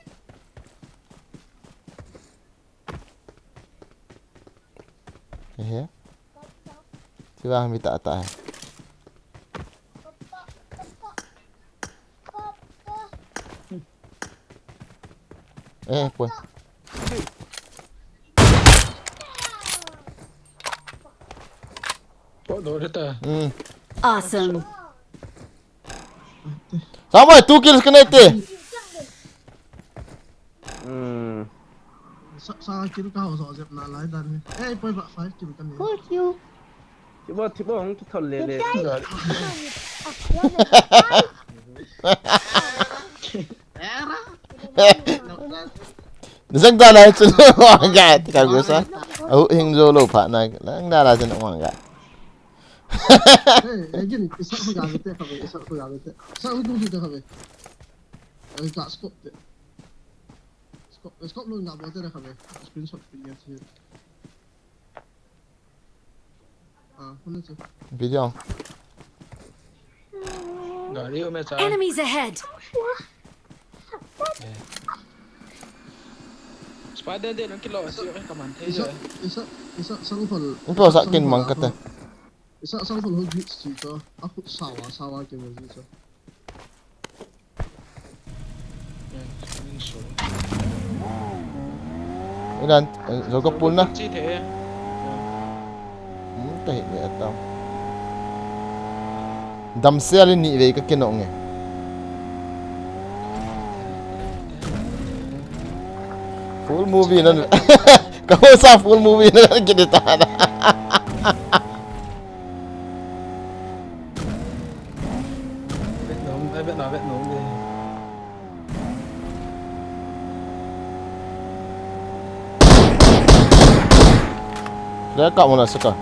Ya. Cuba minta tak. Pun. Bộ độ đó ta. Awesome. Sama 2 kills kena itu. Sao kill cao rõ dẹp là lái đàn. Ê, quay vợ 5 kill cái này. thì bố không cái thằng lề lề Dâng ta là chân hoàng gà thì cả người sao? Hình vô lô phản này, lắng ra là chân hoàng gà. Ê, gini, isa ko gamit eh kami, isa ko gamit eh. Saan ko dito kami? Ay, scope eh. Scope lo nga bote na kami. Screenshot ko niya siya. Mana tu? Video. Gari ome cha. Enemies ahead! Spider dia nak kilo sih kan kaman. Isa sang hol. Ito sa akin mang kata. Isa sang hol glitch dito. Ako sawa ke mo dito. Ilan, so ka pool na. Chi thế. Tahi ni atam. Damsel ni ve ka kinong eh. Full movie na. Kau sa full movie na kita na. Biết nấu đi. Dia kat mana suka?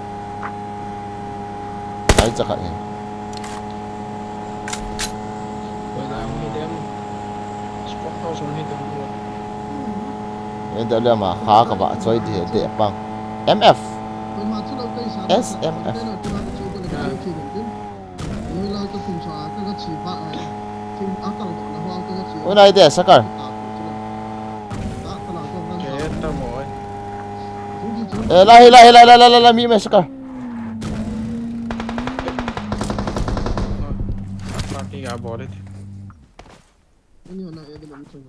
Ai cakap ni. Rồi làm cái đêm. Sport house xuống hết rồi. Ini dah lama ha ka ba choi dia dia bang. MF. SMF. Ôi này để sakar. Chết tao mỏi. La mi me sakar. Kaki gak boleh. Ini anak dia dalam macam.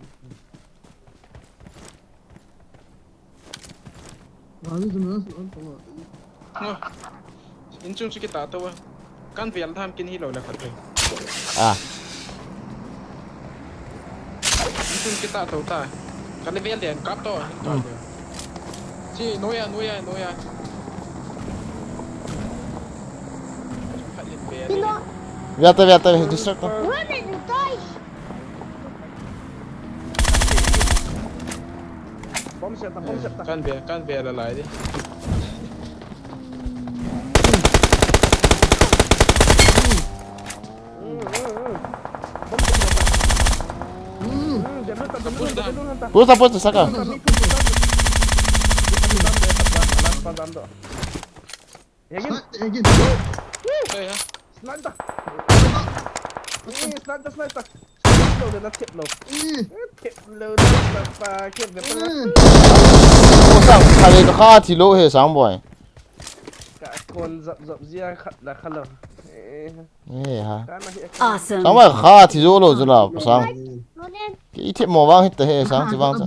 Lalu sebenarnya Inchung sikit tahu ah. Kan vial tham kin hilo lah kata. Ah. Inchung kita tahu ta. Kalau vial dia kap to. Si noya. Veta, distract. Bom set. Kan vial lah lagi. Push sakar. Yakin? Hey ha. Sniper. Sniper. Tip low. Tip low. Tip low. 我上开了一个哈体楼还上 boy。 Kon zap zia la khala. Eh ha. Awesome! Sang boy ha体楼了就了不上。一天莫忘的还上就忘着。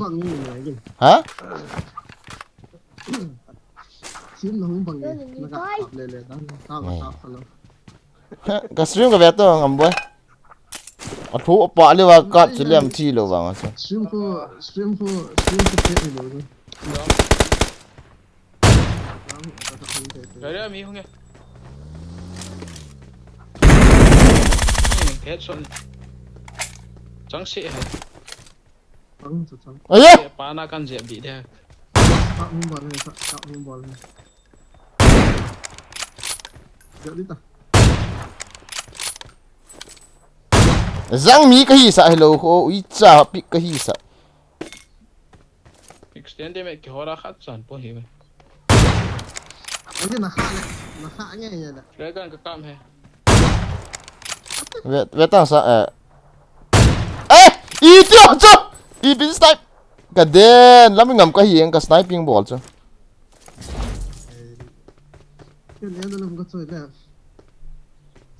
哈？ Sim lah bang ni. Nak lele dan tahu kalau. Ka stream ka beto ngam boy. Athu pa le wa ka chilem thi lo bang asa. Stream ko pet ni lo. Gari mi không nghe. Headshot. Chẳng sĩ hả? Bang tu cang. Aye. Pana kan dẹp bị dia. Tak mumbal ni, tak mumbal ni. Jadi tak. Zang mi ka hi sa hello ko i cha pik ka hi sa. Extend dia mek hora khat san po hi. Ini nak nya ya dah. Dia kan ke kam hai. Vetang sa i tio cho. I bin snipe. Ka den lam ngam ka hi ang ka sniping ball cho. Ini dalam kat soy dah.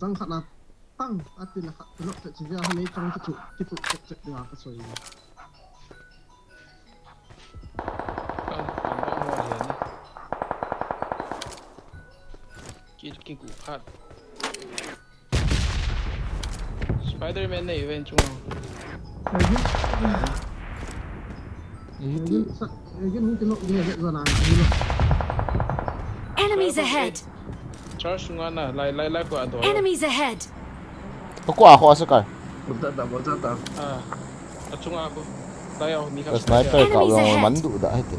Sang khat nak tang ati nak telok tak cia ni tang tu cek dia kat soy. Cái củ phát Spider-Man này bên trung Enemies ahead! Charge trung an à lại của đồ Enemies ahead! Ko ko sakar. Betul. à trung an cô tay ao mi Ka khát sniper ka lo man du da hai te.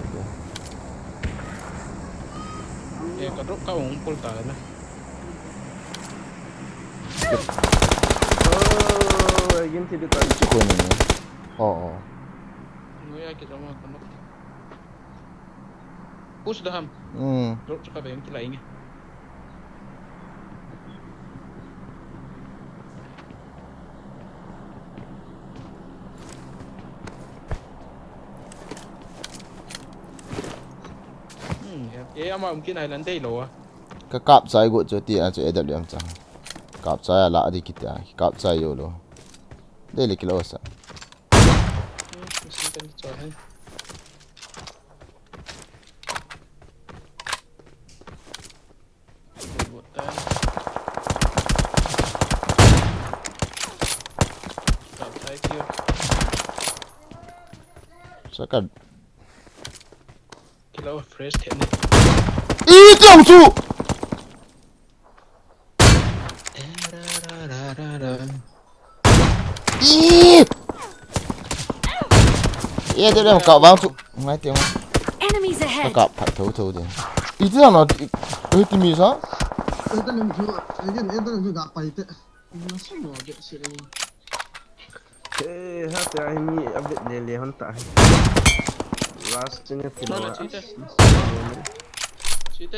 cái rốt cao cũng pull tài nữa Yakin tidak tahu. Ko ni. Oh. người ai kia trong con nó push dah ham rốt cho các bạn cái lại nghe ama mungkin island day lo. Ka kap chai go cho ti a cho edal yam cha. Kap chai la di kita. Kap chai yo lo. De le kilo sa. Mesti kan coy. Sakad. Kilo fresh thế này. Ih, trong su. Ih. Iya dia dah kau bang tu. Ngai tiang. Enemies ahead! Kau pat thâu đi. Itu là nó. Ih, ti mi sa. Edam juga apa itu? Masih mau ada sih. hati ini abis lele hantar. Lastnya Mana tidak. Cerita.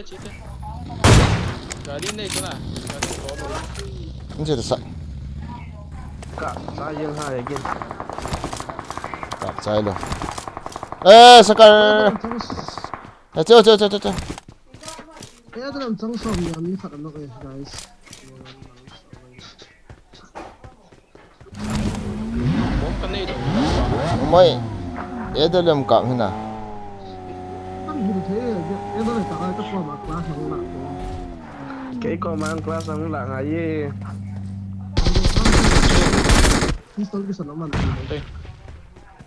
Gari ni tu lah. Gari bawa. Ini cerita sa. Kak sayang hai again. Kap chai lo. Sakar. Cho. Edam chẳng xong nhà mi khát nó cái guys. Bom kan ni tu. Moi. Edal yam kang hina. Kan hidup saya Edam tak ada apa mak kelas yang nak. Cái con mang class sang là ngày Pistol ke sana man. Betul.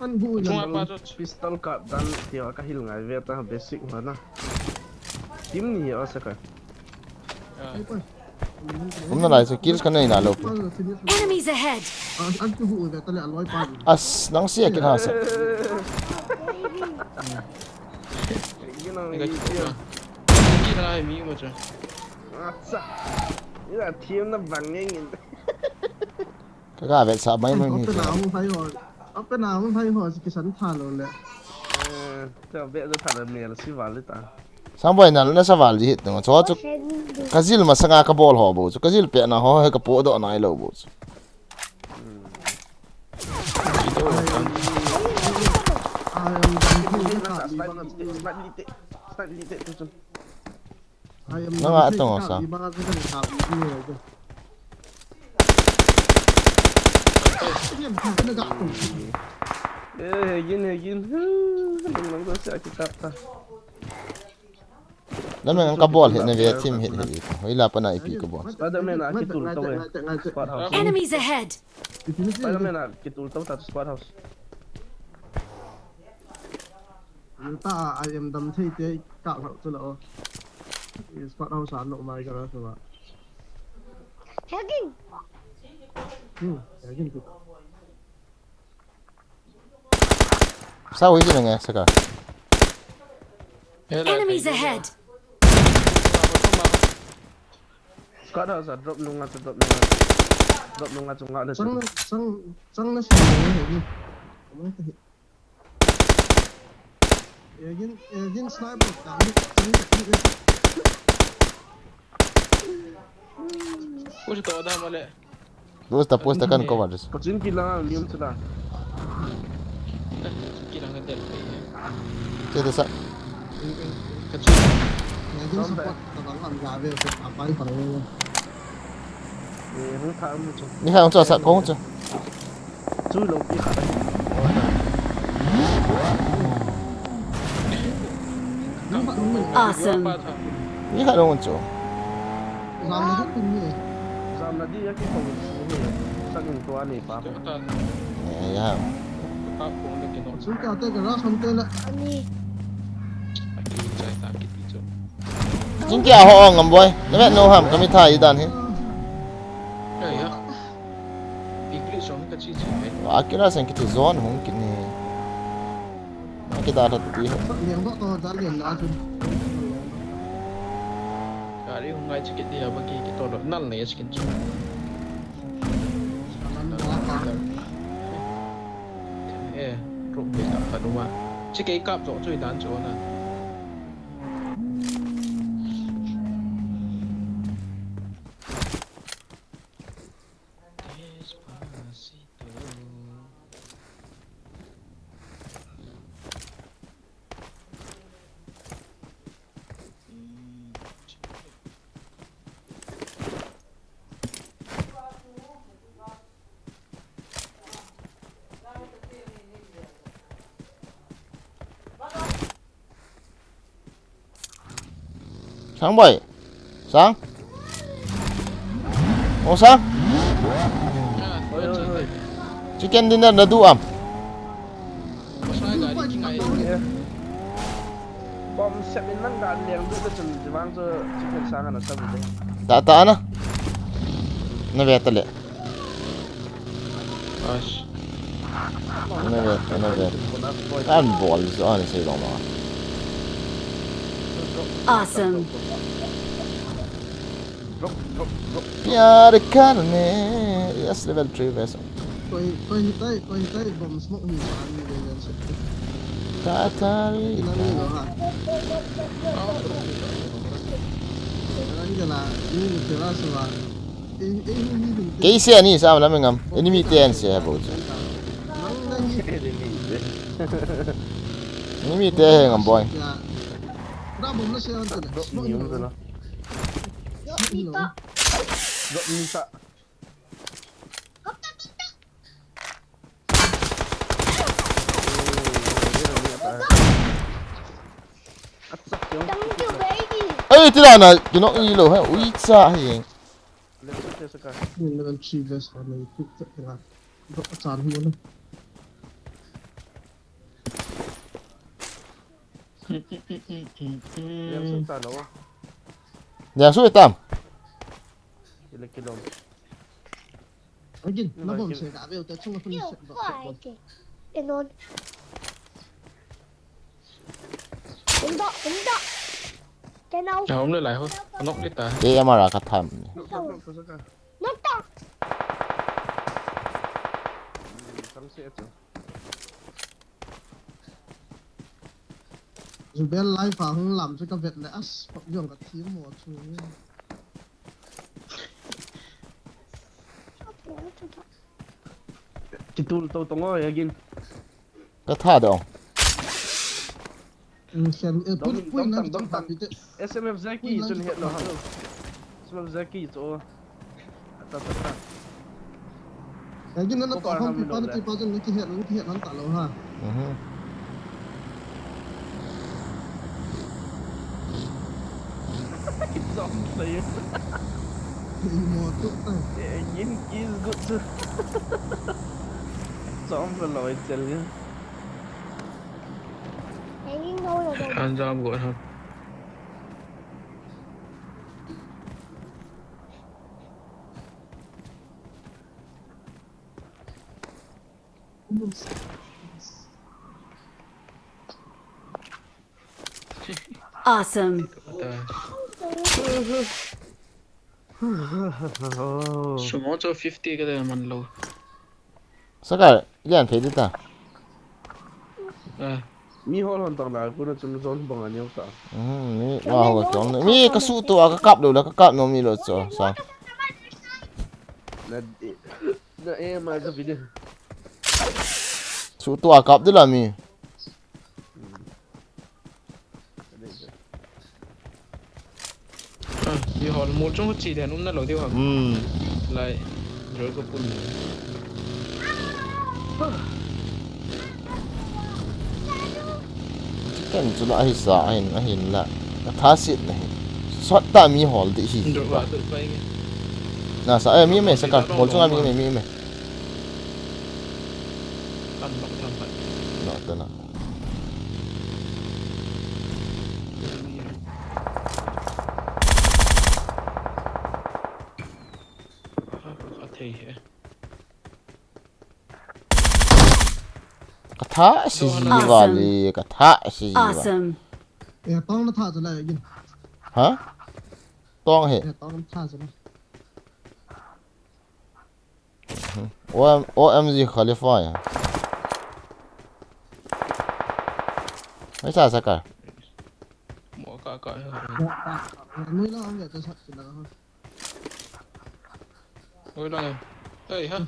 Kan bu Cuma yang apa tu? pistol kap dan dia kahil ngai veta basic mana. Tim ni ya saka. Hôm nay so kills kan na lo. Enemies ahead! Anh tu bu veta le aloi pan. As nang siya kin ha sa. Gino Ni kat ni. kita lah mi macam. Asa. Ini là team nó bằng ngin. Ka vet sa mai mai Anh ni. có nào không thấy rồi? Anh nào không thấy rồi cái sẵn thà rồi lẹ. Cho bé nó thật là mẹ là xí vào ta. Sang boy na na sa val ji hit no. Cho kazil ma sanga ka ball ho bo. Kazil pe na ho ka po do na lo bo. Itu kan. Nó ngã tông ở sao? Gin. Đừng có sợ cái cặp ta. Lam nang ka ball hit na ve team hit hit. Hoi la pa na ipi ka ball. Spider-Man là cái tool tao về. Squad house. Enemies ahead! Spider-Man là cái tool tao tại squad house. Ta ai em đâm thấy cái cạo hậu cho lỡ. Spot đâu sẵn nộ mai cho nó thôi mà. Hacking. Hacking cực. Sao hoi ji nga saka. Enemies ahead! Squad house drop nung ngắt chung ngắt Trăng nó sẽ hacking. Hacking sniper cả. Push tu ada malay. Posta kan cover. Kacin kila liam sudah. Kita nak del. Cerita sa. Kecil. Hacking support tao làm gà về phải áp bài phải luôn. Không thả một chút. Ni hai cho sa ko cho. Chui lâu kia khá đấy. Awesome! Ni hai long cho. Làm nó hết cùng như Zam là đi cái phòng này. Sắc những toa này phá. Kita Ya. tak pun lagi nak. Chúng ta tới cái đó xong tên lại. Saya tak gitu. Jin kia ho ngam boy. Na vet no ham kami thai dan he. Ya. English orang kecil je. Akira sang kitu zone hong kin ni. Kita ada tu. Liền đó to ra liền đã chung. Kali hungai sikit dia bagi kita dok nal ni sikit. Ruk dia kat rumah. Cik ikap tu cui dan tu na. sáng bảy sáng ô sáng chicken dinner đã đủ ẩm bom sẽ bên năng đạn liền đưa cái chân chỉ vang cho chicken sang là sao vậy tạ tạ na na về tale na về ăn bol rồi anh sẽ làm mà Awesome. Piare carne yes level 3 vessel Coi tay bom smoke ni san ni lên sẽ Tatari nó đi rồi hả nó là như thế là sao à cái xe này sao lắm ngam enemy ten xe bộ enemy ten ngam boy ra bom nó sẽ ăn từ smoke nhiều rồi nó rất như sợ ấy thế nào cái nó như lồ hay ui xa hay level 3 vest or level 2 là độ chán hơn nhà số tam Again, nó bom sẽ đã về tới trong phần sẽ bom cái nào không được lại thôi nó đi ta cái em mà cắt tham nó to dù bé lái phá không làm cho các việc này hoặc dùng các thứ một số chỉ tu tung ngồi again cắt tha đâu xem put nó trong tập thì SMF Zaki chân hiện nó hẳn SMF Zaki chỗ ta cái gì nó tỏ không thì nó chỉ bao giờ nó hiện nó tỏ lâu ha xong đấy một chút tay nhìn is good xong rồi lòi chân nhá ăn giam gọi không Awesome. số một cho 50 cái này mình lâu sao cả gian thấy đi ta mi hol hon tang la ko na chum zon bang anyo ta mi wow cái chọn mi cái số tua cái cặp đâu là cái cặp nó mi rồi sao na em ai cái video số tua cặp đó là mi vì họ một trong chỉ đèn nó lâu tiêu hả lại rồi có bún cái này chúng nó hay sợ hay là thá xịn này xót ta mi hòn tự gì rồi vào tự bay là sợ em mi mày sẽ cả hòn chúng em mi mày ăn bọc thằng vậy nó tên là thì cái thá gì vào đi cái thá gì vào Awesome. tao nó thả ra lại again hả toang hệ tao nó thả ra OMG Khalifa à mấy sao sao cả mua cả nuôi nó không để cho sợ chỉ là ôi rồi ơi hả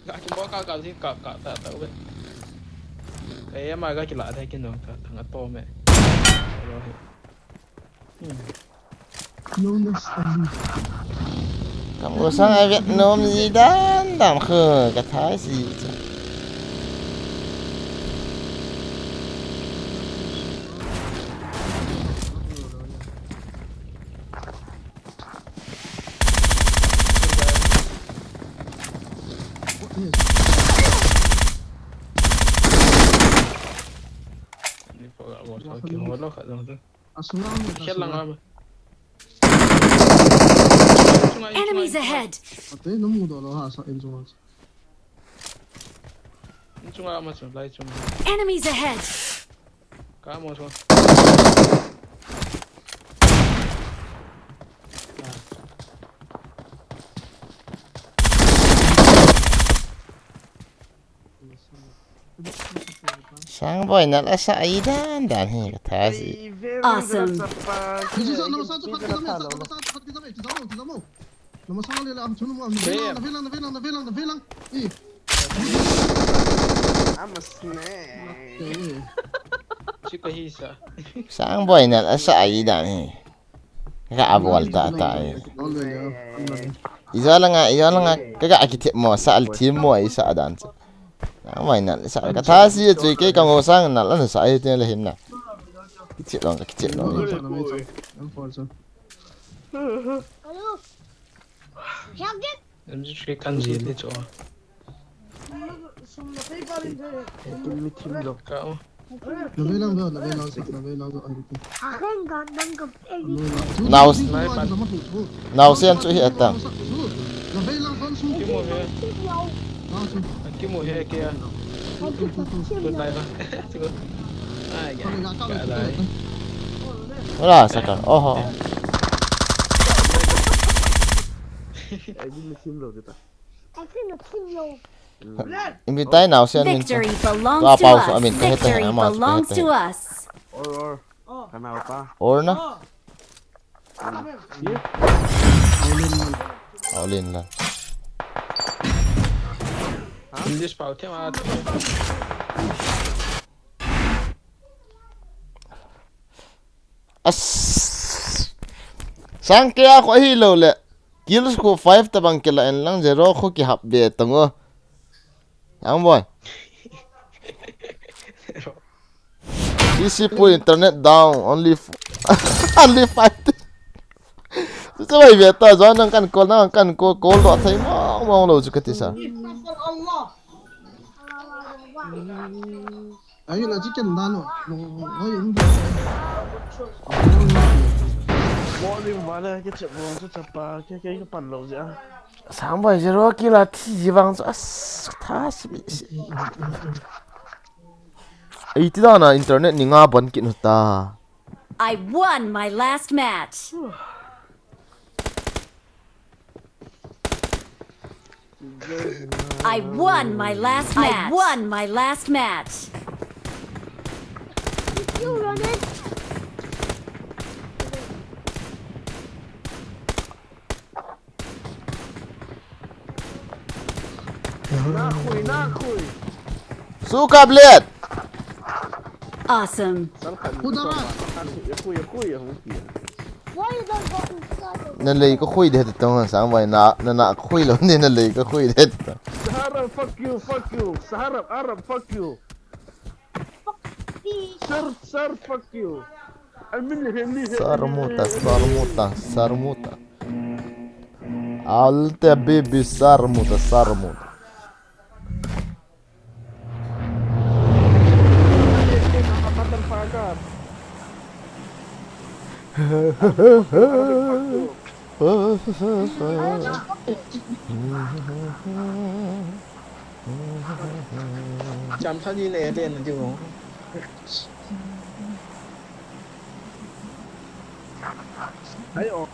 gak cuma kakak sih kakak tak tahu kan em mà gak lại thấy cái nó thằng to mẹ Kamu có sang ai Việt Nam gì đó làm khờ cái thái gì chứ Ini pagak mo sa akin. Wala ka lang doon. Asura mo. Shell lang ako. Enemies ahead! Ate, namudo lo ha sa enzo. Ito nga mas light yung Enemies ahead! kamo so. Sang boy na la sa Edam dan hi katasi. Awesome. Bisa nomor 1 pat kita me, nomor 1 pat kita me, kita mau. Nomor 1 le am chunu mo. Na velang. Ih. I'm a snake. Chika hisa. Sang boy na la sa Edam hi. Ka Ebol ta ta. Iza lang nga kaga akitip mo sa altim mo isa adan. Mày nè sợ cái thá xí chơi cái con ngô sang nè nó sợ thế là hình nè cái chuyện đó Alo. Yakget. Em chỉ chơi căn gì để cho. Sum na pay pa rin tayo. Tulmi team lo ka. Na velang go. Akin gandang kapegi. nào xem chỗ hiện tầng Na velang kon su. Kimo he. Simyaw. Kimo he kaya. Good night lah. Sige. Ay, ya. wala sakar oh Akin na simyaw. invite nào xem mình Victory qua belongs to pause cho mình us! cái hết Victory tay mà belongs to us! or nó all in là English pa thế mà. sang kia có hi lâu lệ kills của 5 ta bằng kia là anh lang zero khu kỳ hấp bề tung ơ ang boy PC pull internet down only 5 sao vậy việc ta do năng căn call đó thấy mau lâu chứ cái sao Ay la chicken dano. Ay yung Mo rin wala cái chuyện buồn chút chập cái phần lầu dễ. sang boy zero kia là thì vang cho thá xí ấy tí đó là internet ni nga bắn kiện ta I won my last match! I won my last match! I won my last match! You run it. Na khui. suka blade Awesome! Why you don't go inside? nên lấy có khui để tông sáng vậy nã khui lớn nên là lấy có khui để Sahara fuck you. Sahara Arab fuck you. Sir fuck you. sarmuta alte baby sarmuta Chăm sao như này tên là chứ không? Ayo.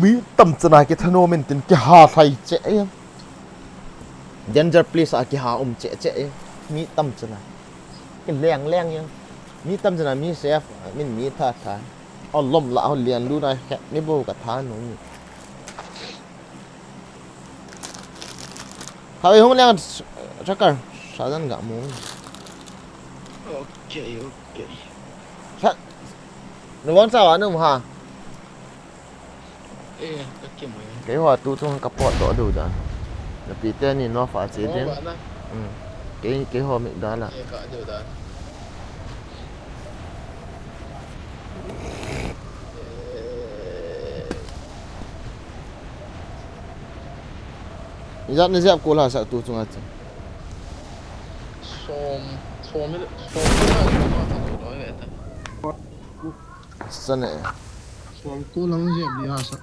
mi tầm chân này cái thằng nó mình tin cái hà thầy trẻ em danger please cái hà trẻ mi tầm chân này cái leng nhá mi tầm chân này mi safe mình mi thà lom lạ liền luôn này mi bố cả thà nó Thôi không leng chắc cả sao dân gạo muốn Ok. sao nó muốn sao anh không hả Ê, cái kiểu mày. cái hòa tu trong cặp bọt đó đủ rồi là vì tên thì nó phải chế Ồ, đến bạn á. cái hôm mình đó là Eka dia dah. dắt nó dẹp cô là sợ tu chung à chứ Som ni som nói vậy ta. sân này Soal ko lang siya biasa.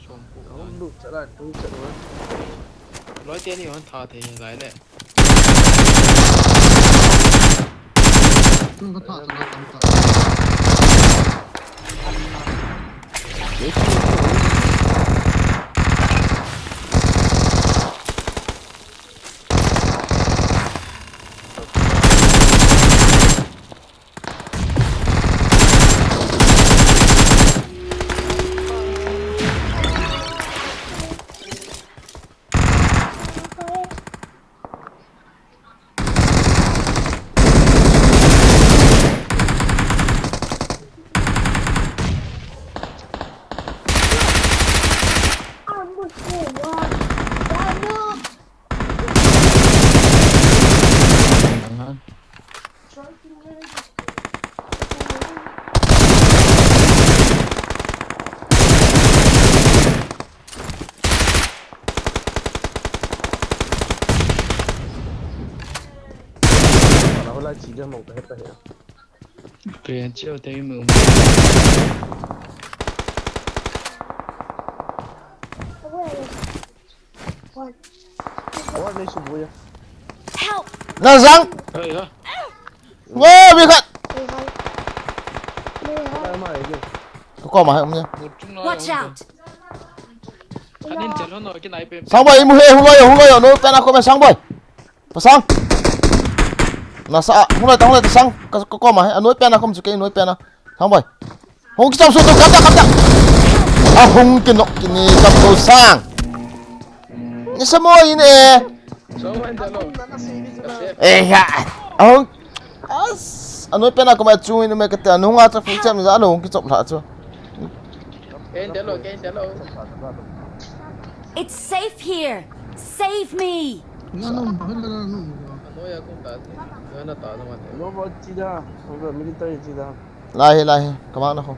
Som Lu chạy rồi. nói tiền đi hắn thà thì lại đấy. Kung kata sa nakanta. Lại chỉ cho một cái hết rồi. Tiền chiêu thấy mượn. Ủa đây sụp bùi à? Help! nó răng Ơi hả? nghe bị khát Đây mà cái gì? có mà không nha Một chúng nó. Watch out! Anh nên chở nó cái này bên. sang bay mu he không có nó tên nào có mà sang bay sang nó sợ không lại sang có mà nuôi pen nào không chịu cái nuôi pen nào sang bay không cái trong số tôi cắt ra à không cái nó cái này cắt tôi sang như sao mà ini Som anh chở nó. eh ya ông nuôi pen nào có mà chui nó mới cái tiền nó ngã cho phụ chém giá đâu cái chọc lại chưa Cái chở nó. It's safe here! Save me! Ano ba hala no. Ano ya cũng đã. Nó là tao mà. Nó vào chi ra, không phải military chi ra. lại các bạn nó không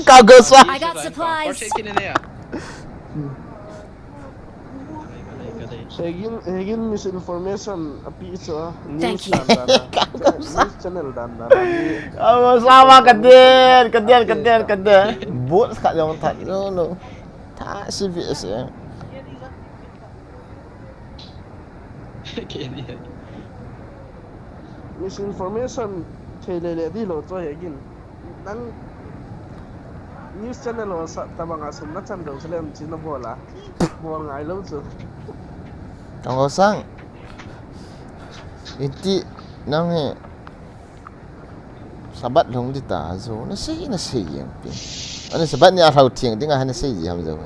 cao cơ sao I got supplies! Có check in này à? Hegin misinformation api so Thank news you. news channel dan sama keden buat kat yang tak no tak serius ya Cái này. misinformation thele di lo cho hegin dan news channel lo sa tabang asum na chan do selem china bola bol ngai lo chu kang sang inti nang he sabat long di ta zo na sei yang pi ana sabat ni arau tiang dengan hana sei ham zo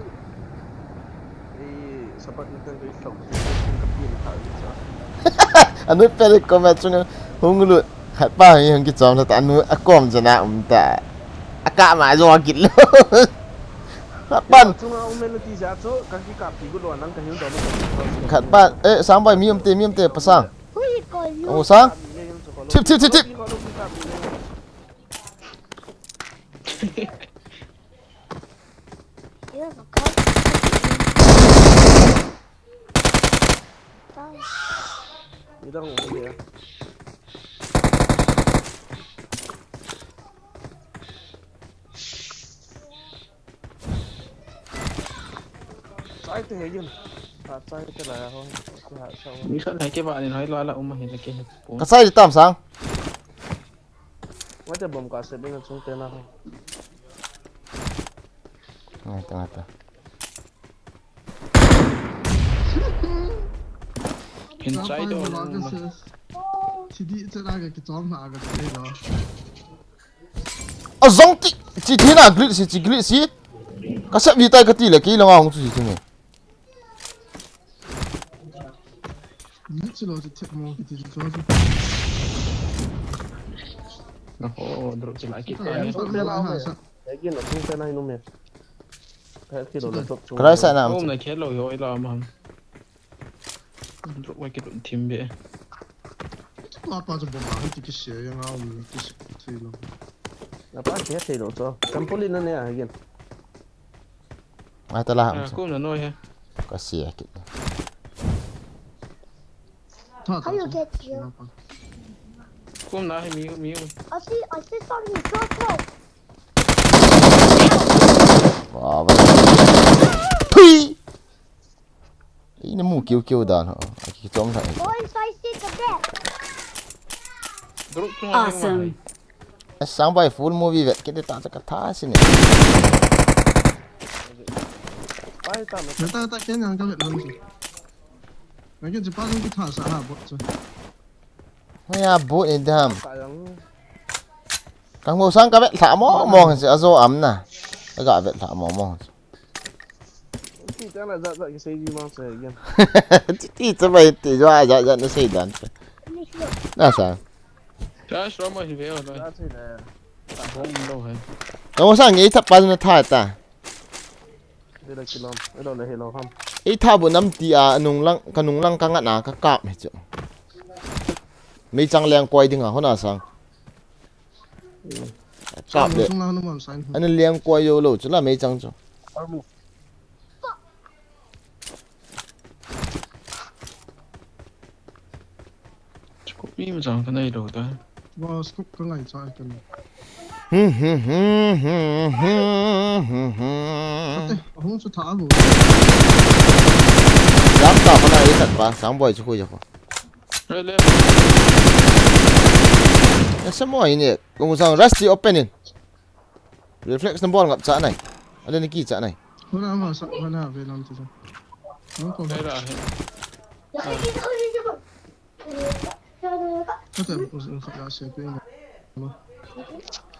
sapat ni kan ko kapin ta anu pele komet chuna hunglut khat pa yang ki chom ta anu akom jana ta aka ma zo git lo pan chung au men ti ja cho kaki kap ti gu lo nang ka hiu do khat pan sang bai miam te pasang Ui, coi oh sang tip Iya, bakal. Tahu. ni dang o ya sai te hegin sai te la ho ha sao Nghĩ khá là cái bạn này nói lo là ông mà hiện là cái bốn. ka sai tam sang wa te bom ka se ben chung te na ho ngata Inside Dapat or wala ka sa. Sidi sa naga kitom na agad sila. azong ti chi thina glit si ka sap vi tai ka ti le ki lo ngong chu chi ni Ni sila sa tip mo kita sa sa. nó có drop trở lại cái Kita này. ni sa na sa. hegin na chung te na inu me thế khi đồ là tốt chung. Cái sai nào? Hôm nay khét lỗi rồi là mà. Lúc quay cái đụng thêm bệ. Qua qua cho bọn bạn thì cái xe yang áo cái xe thì luôn. Là ba thế thì đồ cho. Trampoline này à again. Ai ta làm? Cũng là nói ha. Có xe kìa. How you get here? Cũng là hay miêu. I see something in circle. Wow, vậy. Phi. Ý nó mù kêu đàn hả? Cái trống này. Boys, I see the bed. Group chung Awesome. Sáng bay full movie vậy cái ta chắc thả xin này. Ai ta mà Người ta cái nhà cái việc làm gì? Mấy cái chỉ bắt cái thả xã bộ chứ. Hay à bố Edam. tại rằng Càng màu sáng cái vậy thả mong sẽ do ấm nè. Cái gọi vậy thả mong. thì chắc là dạ cái xe gì mà sẽ again. Tí cho mày tí cho ai dạ nó xây đàn. Là sao? Trái số mà thì về rồi. Ra thì là Không đâu hết. Càng màu sáng nghĩ thập bao nhiêu thả ta? đây là kilo, đây đâu là hello không? Ý thả bộ năm tí à nung lăng càng ngắt à các cạp này chứ. Mấy trang liang quay đi ngà hôm nào sang. Cạp đấy. Chúng nó làm sai. Anh liang quay vô lâu chứ là mấy trang chứ. Im rằng cái này đồ ta. Wow, scoop cái này sai cái này. Không cho thả bộ. Dám tạo con này thật ba, sáng bồi chứ khui cho. Rồi lên. Semua ini kung sang rusty opening. Reflex ng ball ngap sa này. Ada ni kita này. Hôm nào về làm gì rồi? Nó còn Đây là có thể không ra xe cái này.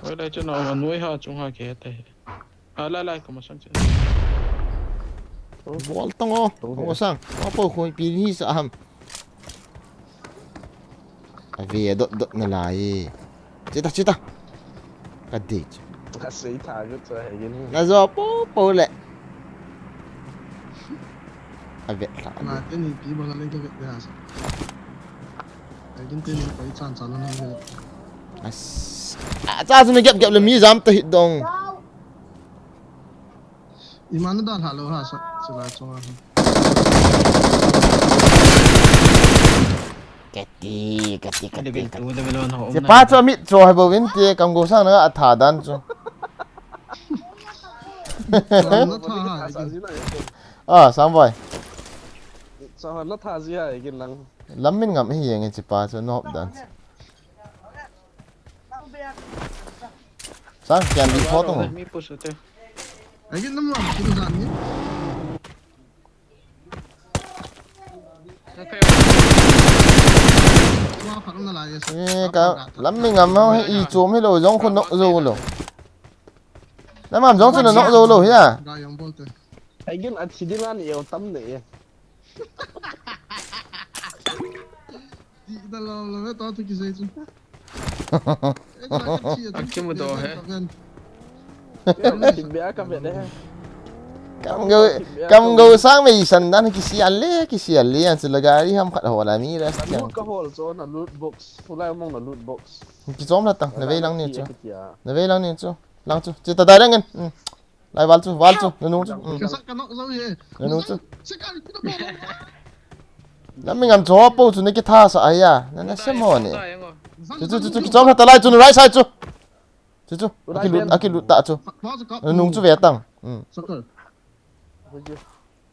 rồi đây cho nó mà nuôi ha chúng ha kia thế. À lại có một sáng chuyện. Ball tong oh. Kung sang, apa ko pilih sa ham. Vì đột nó lại cita cái gì chứ Là sĩ thả cái chơi again. là do bố lệ việc là Mà cái này bí bao lên cái việc đấy à? Cái tên này phải chán chán lắm rồi. cha chúng mình kẹp là mi dám tới đông Iman nó đã thả lâu hả? Sẽ lại cho anh. cái gì Tôi đã về luôn họ. chỉ ba cho mít cho hai bầu viên kia cầm gỗ sang nữa thả đan cho Nó thả hả? sáng vậy Sao nó thả gì hả again năng. lắm mình ngắm hay gì chỉ ba cho nó hộp đan sáng kèm đi phó tông Mi push thế. Cái nó làm cái gì nhỉ? Wow, phát nó lại rồi. cái lắm mình ngắm nó y chôm hết rồi giống con nọ rồi rồi lắm làm giống cho nó nọ rồi hả Ra yang bol tu. Again at si Dilan yêu tâm này. Kita lalu tahu tu kisah itu. Akhirnya betul he. Thì bé các việc đấy. cầm gấu sang mày sẵn đang cái gì anh sẽ là cái ham khát hồ là mi đấy Loot cái hole cho nó loot box. Fulai mong là loot box. cái chóm là tăng là về lăng nè chú lăng chú chỉ ta đây đấy nghe lại vào chú nó nung chú Kesak kan nak tahu ye. nó nung chú Sekali kita bawa. lắm mình làm chó bao chú này cái tha sợ ai à nó xem mò nè chú chóm là ta lại chú nó right side chú cái lụt tạ chú Bawa sekali. nó nung chú về tăng Sekali.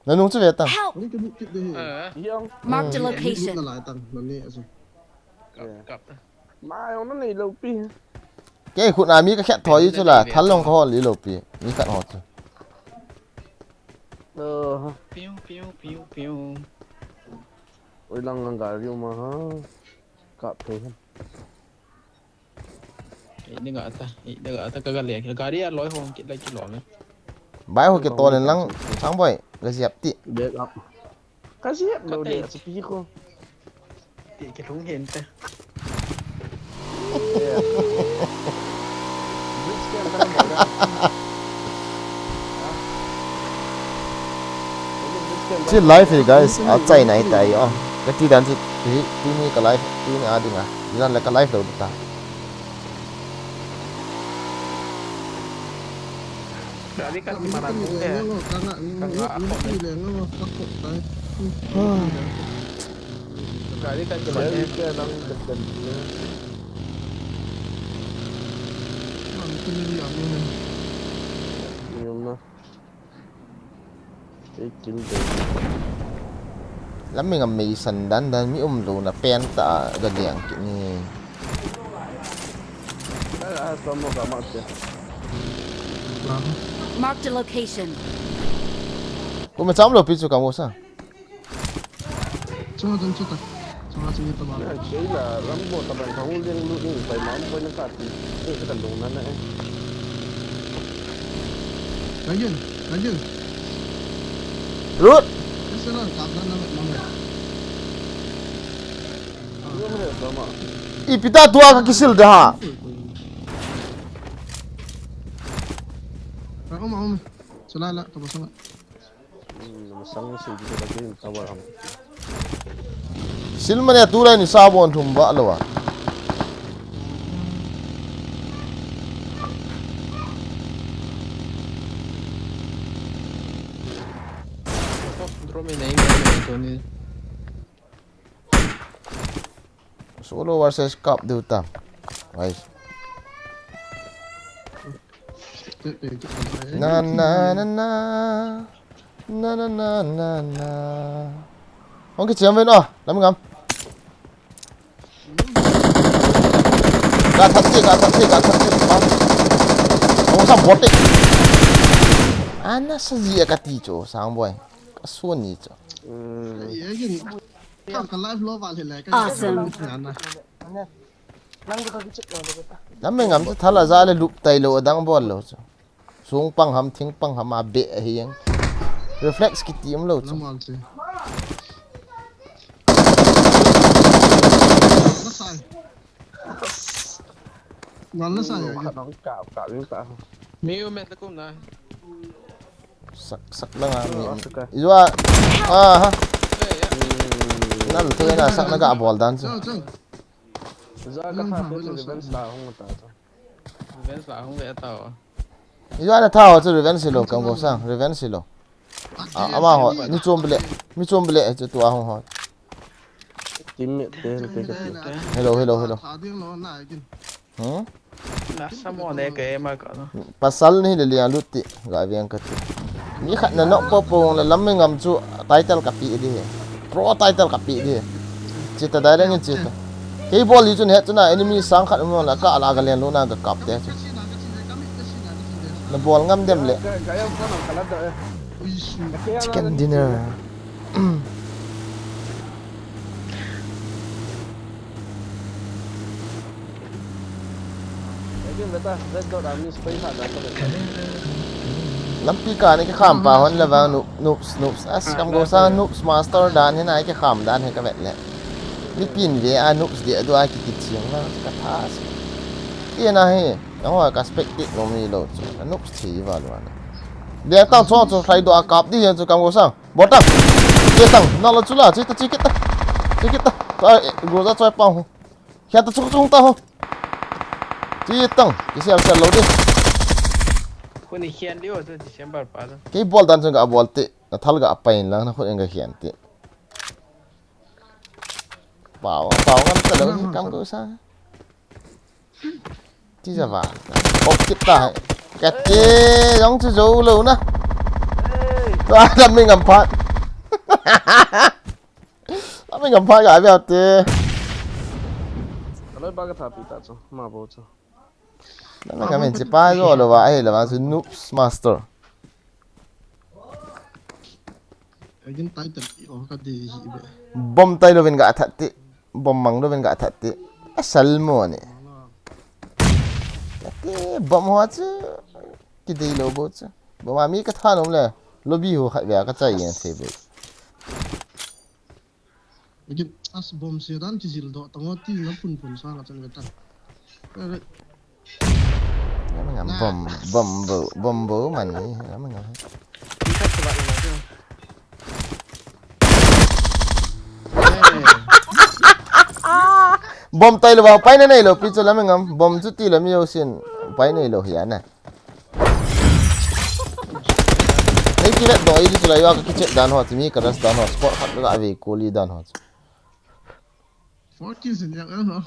nó nung chú về tăng Help! Ini kan bukit dia. Yêu. Marked a Ini location. lại tăng nanti asu. Cặp. Mai ông nó này lâu pi. cái khuôn à mi cái khét thỏi chú là thắn lòng khó lý lộp đi mi khát họ chú Piu. Ôi lăng gà riêu mà ha. Cặp thế. Ini enggak ta kagak lihat. Gari lối hông kita lagi lối. bãi hồi cái to lên lăng sáng vậy cái dẹp tị Bé gặp. Cái gì hết đâu để speak không. Cái thúng hiện ta. Chỉ live thì guys, ở chạy này tại cái tí đàn thì này cái live, tí này đi mà, đi là cái live đâu ta. Dari kan gimana ya? Dari kan gimana? Lắm mình mì sần đan mi lù là pen ta gần điện kini. Marked a location. Kung macam lo pisu kamu sa? Cho ta. Cho sini ta ba. Cái là lắm bộ tập đoàn không liên luôn những phải mắm với những cái tận dụng này. Lagi. Rút. Cái đó cảm giác nó mong. Ipita tua ka kisil dah. Om. Sala ta ba sala. Masang sih juga lagi tawar ham. Sil mana tura ni sabon thumba lawa. Drone này itu ni. Solo versus cup dia utam. Guys. Na. Ông cái chiếm với nó, lắm ngắm. Gạt thật đi. Ông sao bot đi. Ana saja kati cho sang boy. Kasuan ni cho. Lagi. Kan live lo vào thì lại cái. Awesome. Lắm mình ngắm thật là ra là lụp tay lộ đang bol lộ cho. Xuống pang ham thing pang ham à bệ hiền. Reflex kiti em lộ cho. Ngon sai. Nó cạo những cạo. Miu met aku na. Sak lang mi. Iwa ha. Nó là thôi là sắc nó gạ bol dan chứ. Ra cái thằng cái revenge là không có ta. Revenge là không vẻ tao. Iwa là thao chứ revenge lo cầm go sang revenge lo. Ama ho mi chom bele chứ tua hong ho. Team mate cái Hello. Nasa mo na kay ma ka no. Pasal ni le liang luti ga viang ka tu. Mi khat na nok po pong la lam ngam chu title ka pi di. Pro title ka pi di. Chita dai lang chita. Cái ball li chu ne chu na enemy sang khat mo la ka la ga len lu na ga kap te chu. Na ball ngam dem le. cái em có làm cả lớp rồi. Chicken dinner. Lắm pi cả này cái khảm pa hon là vào noobs as kam go sa noobs master dan thế này cái khảm dan hay cái vậy lẹ. Ni pin về noobs dia tu ai kit chiang la ka thas. Kia na he, yang wa ka spectate no mi lo chu. Noobs thi vào luôn. Dia tang cho sai do akap di yang chu kam go sang. Botang. Dia tang na lo chu la chi ta chi kita. Ai go ra choi pa ho. Kya ta chu ta ho. Chi tang, cái xe lâu đi. Kung ni hian dio to December pa to. Cái ball dan chung ga ball ti, na thal ga pain lang na khot nga hian ti. Bảo ngam ta đâu cam go sa. Chi ra va. Ốc kít ta. Kẹt chê giống chứ dấu lâu na. Đó là mình ngầm phát. Mình ngầm phát gái vào ti. Kalau bagai tapi tak so, mabuk so. Mình ngầm mình chỉ pa rồi là vậy là vào noobs master. Again title ka di ibe. Bom tay lo ben ga that ti. Bom mang lo ben ga that ti. Asal mo ni. Cái bom hoa chứ cái gì lo bố chứ. Bom mà mi cái than ông là lobby ho khai về cái chạy yên thế vậy. Again as bom sedan kizil do tango ti na pun sa ka chan gata. Nó ngắm bom bố mình ấy, nó ngắm. บอมไตหรือเปล่าไปไหนเลยพี่จะแล้วมั้งงั้มบอมจุดที่แล้วไม่เอาสินไปไหนเลยเฮียนะนี่ที่เล็ดดอยที่จะเลยว่าก็คิดเจ็ดด้านหัวที่มีกระดัสด้านหัวสปอร์ตฮัทแล้วก็เอาไปโคลีด้านหัว 40 สิอย่างเหรอ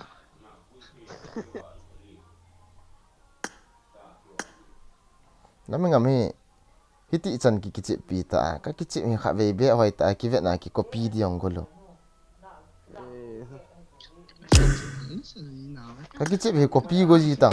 แล้วมั้งงั้มฮิติจันกิคิดปีตาก็คิดมีข้าเว็บเอาไว้ตาคิดเวทนาคิด copy ดีองกุลก็คิดมี copy กูจีตัง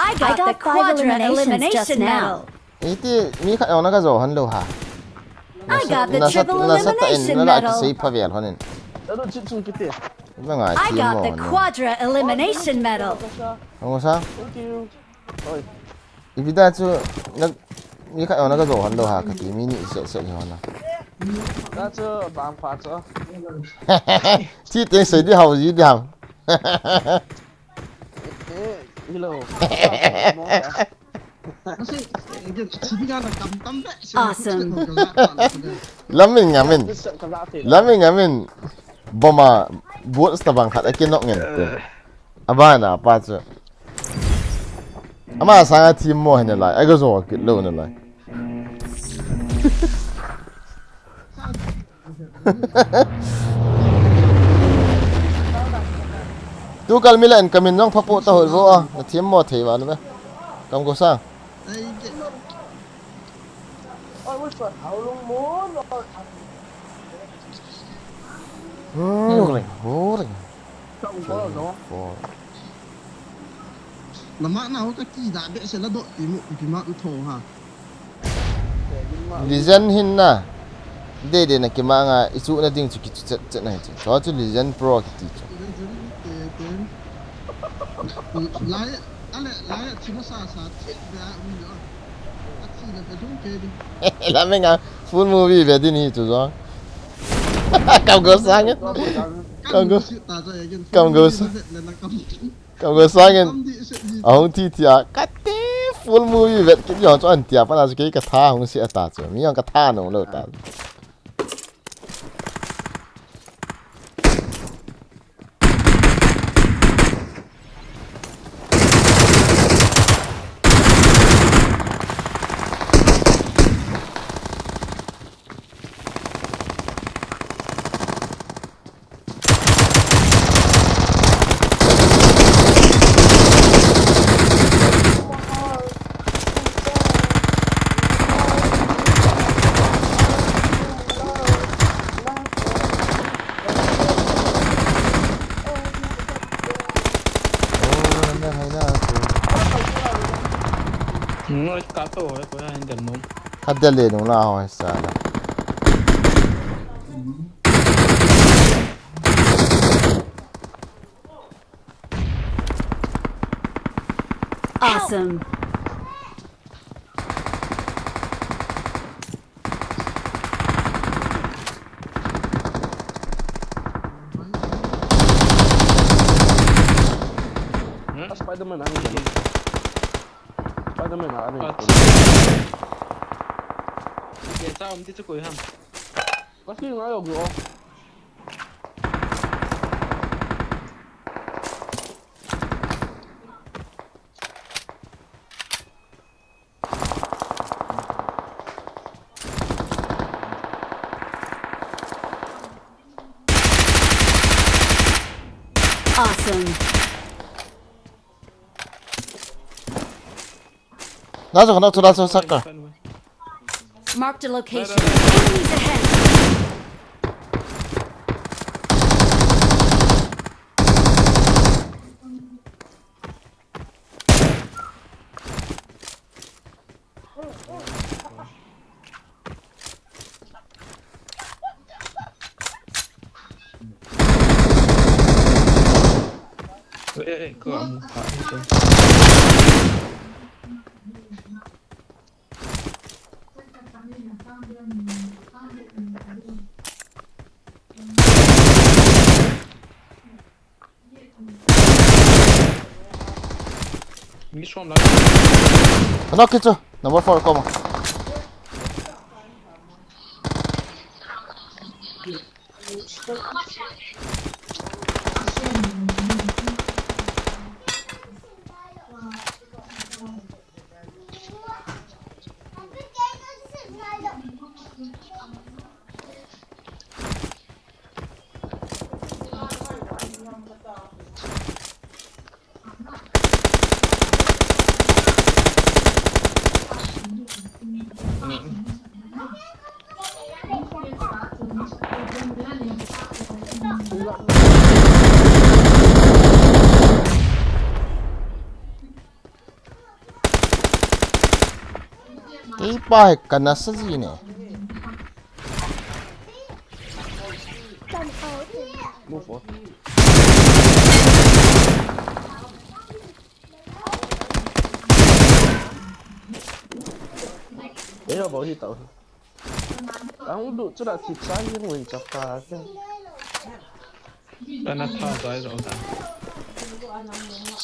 I got the quadra elimination medal. นี่ที่มีข้าเอานักโจฮันโลฮะ I got the triple น่าสัตย์เอ็น elimination นั่นแหละที่ medal. ใช้พาเวลคนนี้ Ano chitsun kiti. ไม่ง่าย I ทีม got หม the ด quadra elimination medal. เอาซะ Thank you. Oi. อีพีได้จู่นักมีข้าเอานักโจฮันโลฮะก็ที่มินิเสร็จๆนี่นะ Da cho bang pha cho. ที่เต็งใส่ที่เฮาจีเดียว Hello. Kasi ikan sipigan na kamtambe. Awesome. แล้วมิงอ่ะมิน Bisa kalate. แล้วมิงอ่ะมินบอมาบวชสตาบังขัดไอ้กินนกเงินเตอาบ้านะป้าเจ้าอามาสังอาทีมมั่วเห็นอะไรไอ้ก็โซ่กินเล่าเนี่ยเลยดูกันมิเลนกัมินน้องพับโปตะหัววัวทีมมั่วเทวานะไหมกำกูสร้าง Oi, what's that? How long more? โอ้ยโอ้ย Come on, no. โอ้ย Lama na ako kakida be sila do imu ipima utho ha. ลิเจนหินนะเด็ดๆนะคิดมาง่ะอิสุนั่นดิ้งจุกิจุดๆนะจริงชอบจุลิเจนโปรกิติจุ Lai ale chima sa che ba un yo. Ati na ka jung ke di. แล้วไม่งั้นฟูลมูวี่แบบนี้จุดจ้ะกำกูสร้างเงี้ย Kan go ta za yagen. Kam go sa. Na na kam. กำกูสร้างเงี้ย Kam di se di. เอาที่ที่อ่ะกัดเต้ฟูลมูวี่แบบคิดย้อนจนเตียปนาสกี้กระทาของเสียตาจ้ะมีอย่างกระทาหนูเลยตา Nó cá tổ ấy có anh đừng nôm.คัดเดเลยหนูลาหอยสาละ Awesome. Spider-Man ano yun? Spider-Man ano yun? Kaya sao ông thích cười hả? Kasi yung ayaw bro. Awesome. น่าจะคนนักธุรกิจสักกัน Marked a location. Enemies ahead. Ê, cửa ông phải không? มีช่วงไหน knock it number 4 come on Ipa ka na sa zine. Move forward. Đấy là bảo hi tàu. Ông đủ cho là thịt trái nhưng mình chặt phá cái. 但那他在手上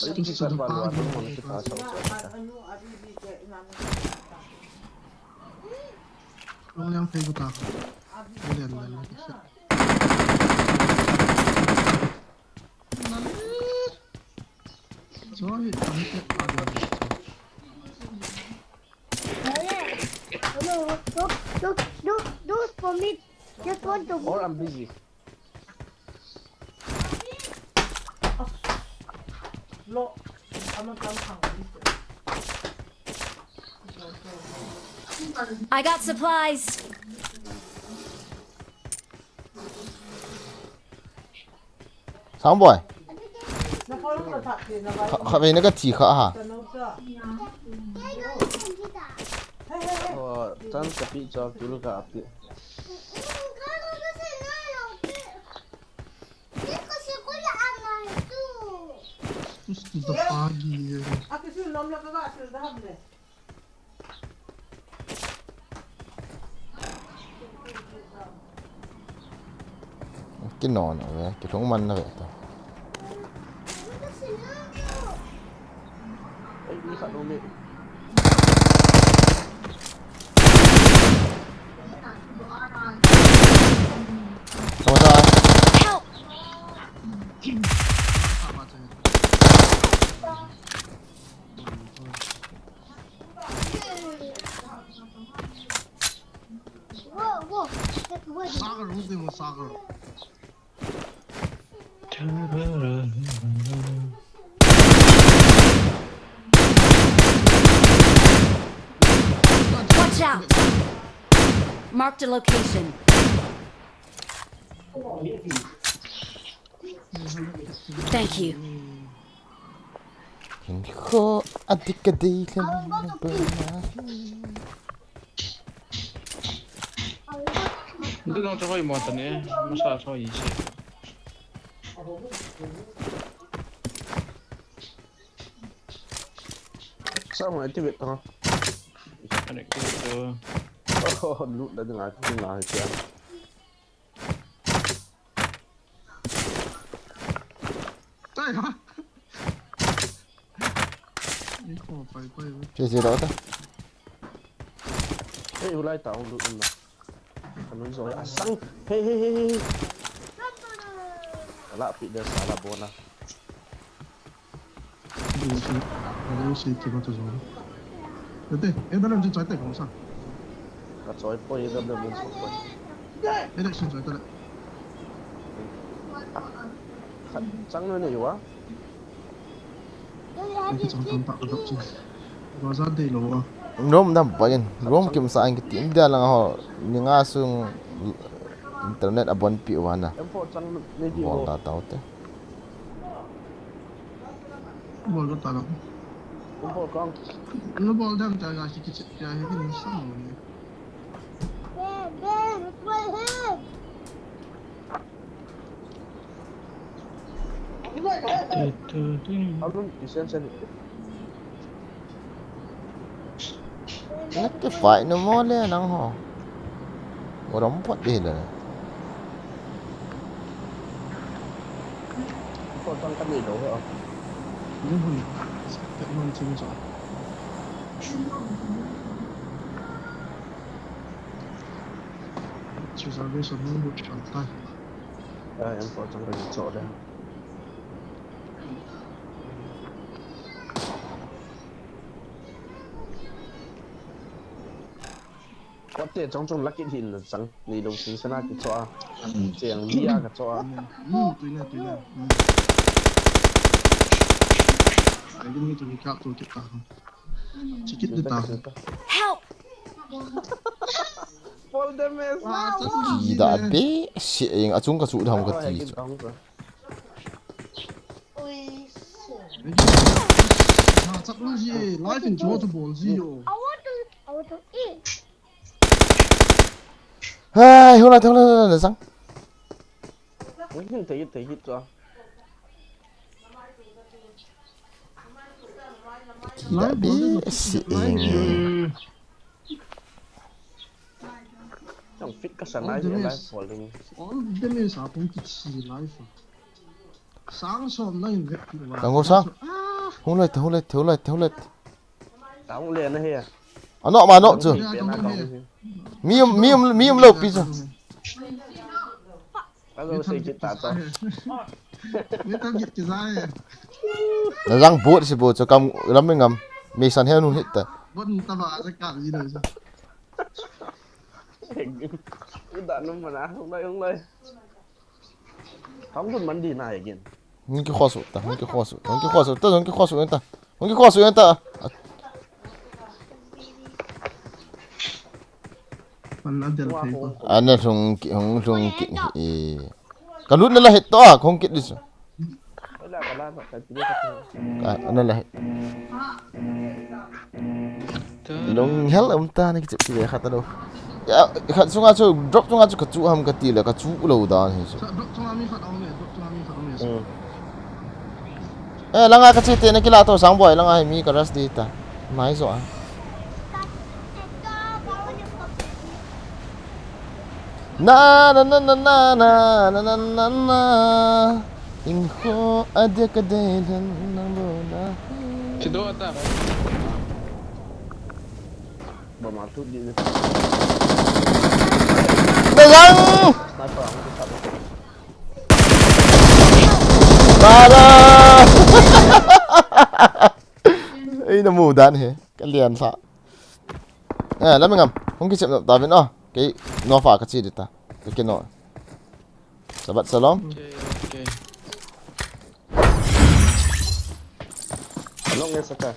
Đấy thì chặt phá là mình muốn thịt phá chậu chậu. Long yang pay ko ta. Ulan lang kasi. Sorry, Do for me. Just want to. Or I'm busy. I got supplies. Sao boy? Vậy nó cái chỉ khả hả? Tan tapi jawab dulu ke api. Terus sudah pagi ya. Cái nón này vậy, cái thúng măng này vậy. Ini kat nomor. Sama sama. Help! Whoa. Sagar udah mau sagar. Watch out! Marked a location. Thank you. Kau adik-adik kan 근데 너 저거 뭐 하더니 무사 저 이시 Sao mà tiếp việc hả? 아니 그 Lúc đã dừng lại kìa. Đây hả? Ini kok phải quay với. Chơi gì đó ta? Ê, ulai tao lúc mà. Ano rồi à sang. Hey. Wala pi dia salah bona. Ini sih kita tu semua. Betul. Dalam je cuai tak kamu sang. Ka choi poi da da mun so poi. Đây xin cuai tak. Sang nó này quá. Ini chẳng cần tak kedok sih. Bazar deh lo. Rom dah bayan. Rom kim sa ang tim dia lang ho ninga sung internet abon pi wana. Em po sang này đi Bol bộ. ta tau te. Bol ko tak. Em po con. Nó bol dah jaga sikit ya ini sang. Ben, it's right here. Alun isen sen. Nó cái phải nó mò le nang ho. Orang pot dia dah. Po sang kan ni do hả? Ini pun tak mau 清楚。其实为什么不传带？ em có trong cái chỗ đây có thể trong lucky hin là sang đi đầu tiên sẽ là cái chỗ tiền lia cái chỗ对呢对呢，哎，你们这里搞做几大？几几大？ Help! full damage Wow, Gila be shit yang acung ka su dham ka ti chu. Ui giời. à, chắc đúng gì, lái thì chúa cho bồn gì rồi. I want to eat. Hai, hôm nay là sang. mình thấy cho Gila be shit yang trong fit các sản lái lại falling Đêm nay sao cũng chỉ lái phải. Sáng sớm nay việc mà. Tao ngô sang. Hôm nay tao liền này à Ano ma no chu. Mium lo pi chu. tao rồi xây cái tạt tao Biết tao giật cái dai. Na rang bot si bot cho kam ram ngam. Me san he nu hit ta. Vẫn tao bảo sẽ cảm gì rồi sao? cái đạn nó mà ná không đây không còn mắn đi này again Hong ki khosu ta. Phần ăn tiền qua thấy phố không? Ana thong ki e. Kalut na la hit to ah khong kit dis. cái là cái lan phải biết cái Ana la hit. Long hell ta ni ki chi khata do. Ya khat sunga chu drop sunga chu khachu ham ka ti la ka chu lo da ni chu. Trong ami phát ông này, trong ami phát ông này. Langa ka chi te na kila to sang boy langa mi ka ras di ta. Mai zo ah. Na Inho ada kadailan ng bola. Ci do ta. bỏ mặt chút đi Dagang! sniper không có thật Para! Ay namudan he. Kalian sa. Lamang ngam. Kung kisip na tabi no. Kay no fa ka chi dita. Kay no. Sabat salam. Okay. nó nghe sao cả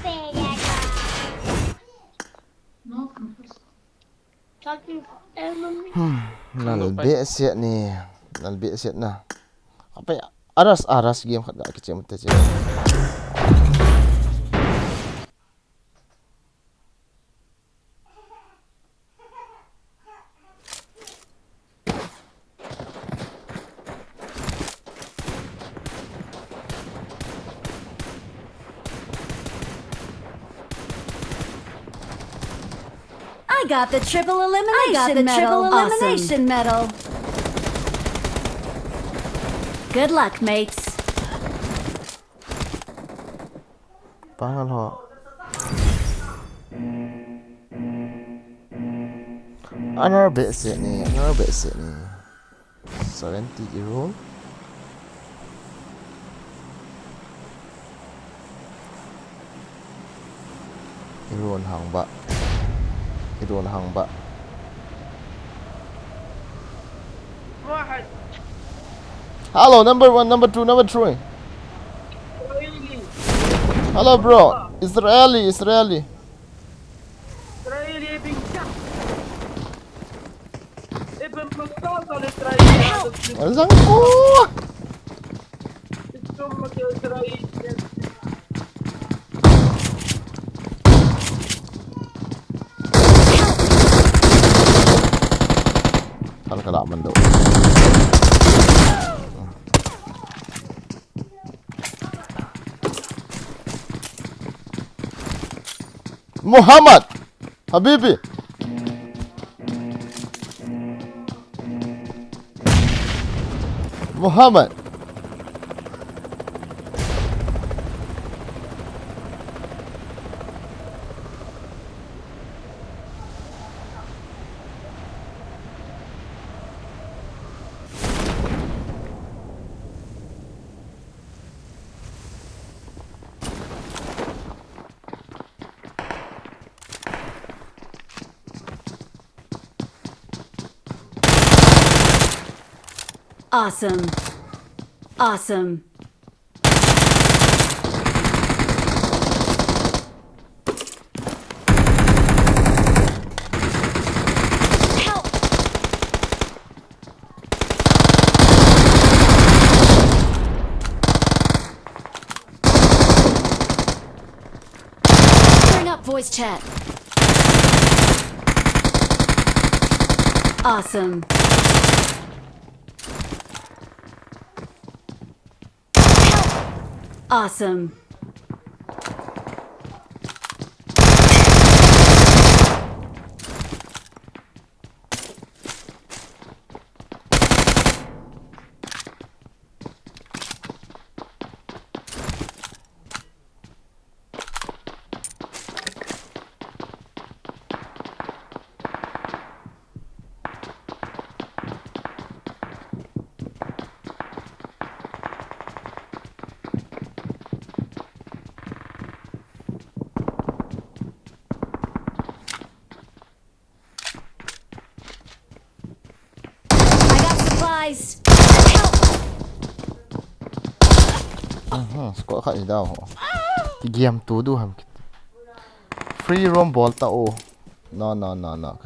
Về nhà cho chị em Nalbe siat ni. Nalbe siat na. Apa ya? Aras game khat da kicim ta chi. I got the triple elimination medal. Good luck, mates. Pangal ho. Another bit siat ni. 70-year-old. Iron hang ba. Hello, number 1, number 2, number 3. Hello, bro. Israeli. Azang ko. Kalaman daw. Muhammad Habibi. Awesome. Awesome. Help! Turn up voice chat. Awesome. Awesome. Supplies. Help! Squad khác gì đâu. Game tu du ham. Free roam ball ta o. No.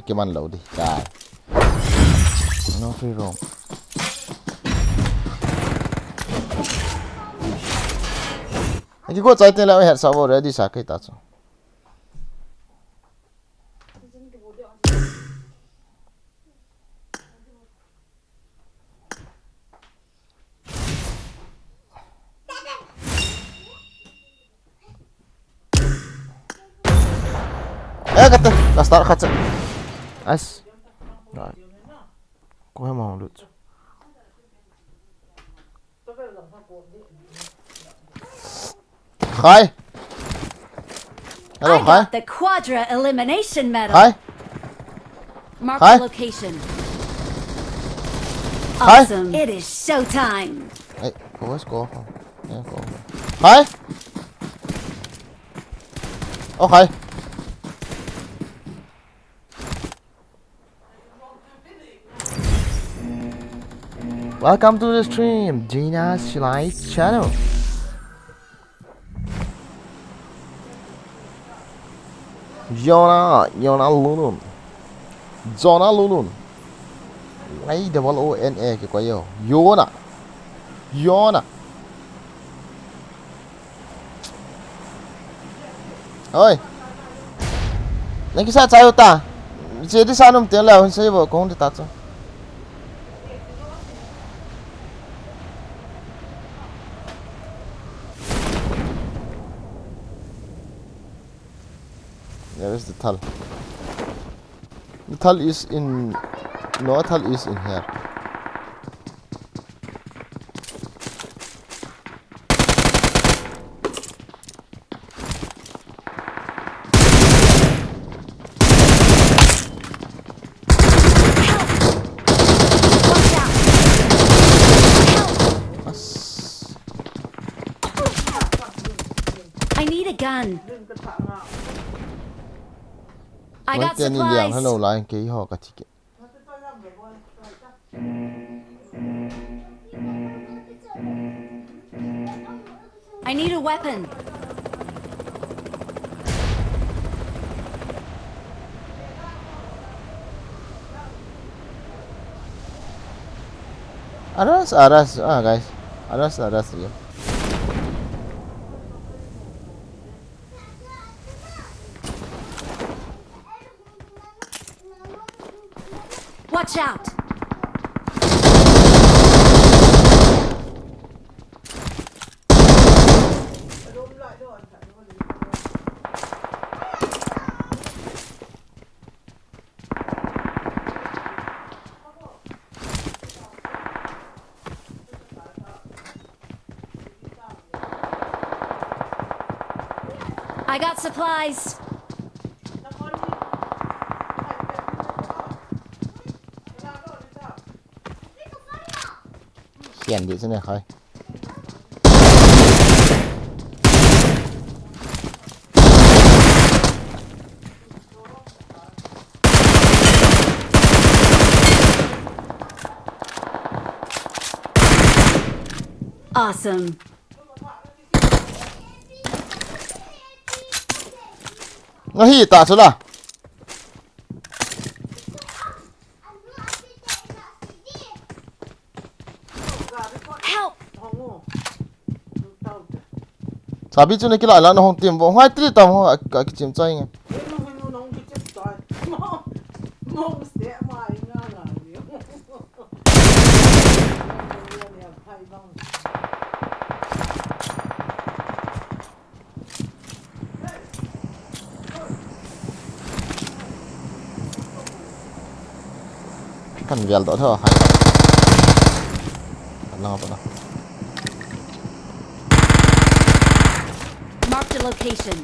Cái man lâu đi. Trời. No free roam. Cái cô chạy tên là head server ready sa cái ta cho. Kata, dah start kaca. As. Right. Kau memang lucu. Hi. Hello, I hi. got the Quadra Elimination Medal. Hi. Mark Hi. the location. Hi. Awesome. It is showtime. Hey, go score. Yeah, go. Hi. Oh, hi. Welcome to the stream, Gina's Light channel. Jonah Lunun. Jonah Lunun. Lấy double O N E cái quái yêu. Jonah. Ôi. Lấy cái sao chạy ta? Chỉ đi sao nôm tiền là sẽ vợ con đi tắt sao? Where is the Thal? The Thal is in... No, Thal is in here. I need a gun. I got Tiền đi liền hello supplies. lại cái họ cả ticket. I need a weapon. Aras. Guys. Aras ya. Watch out. I got supplies. Hiện bị thế này thôi. Awesome. Ngahi tak sulah. Help! Sabi tu nak kila lah nak hong tim. Hoi tri tam ho kaki cim cai nge. Kan vial tak tahu hai. Lang apa lah. Marked a location.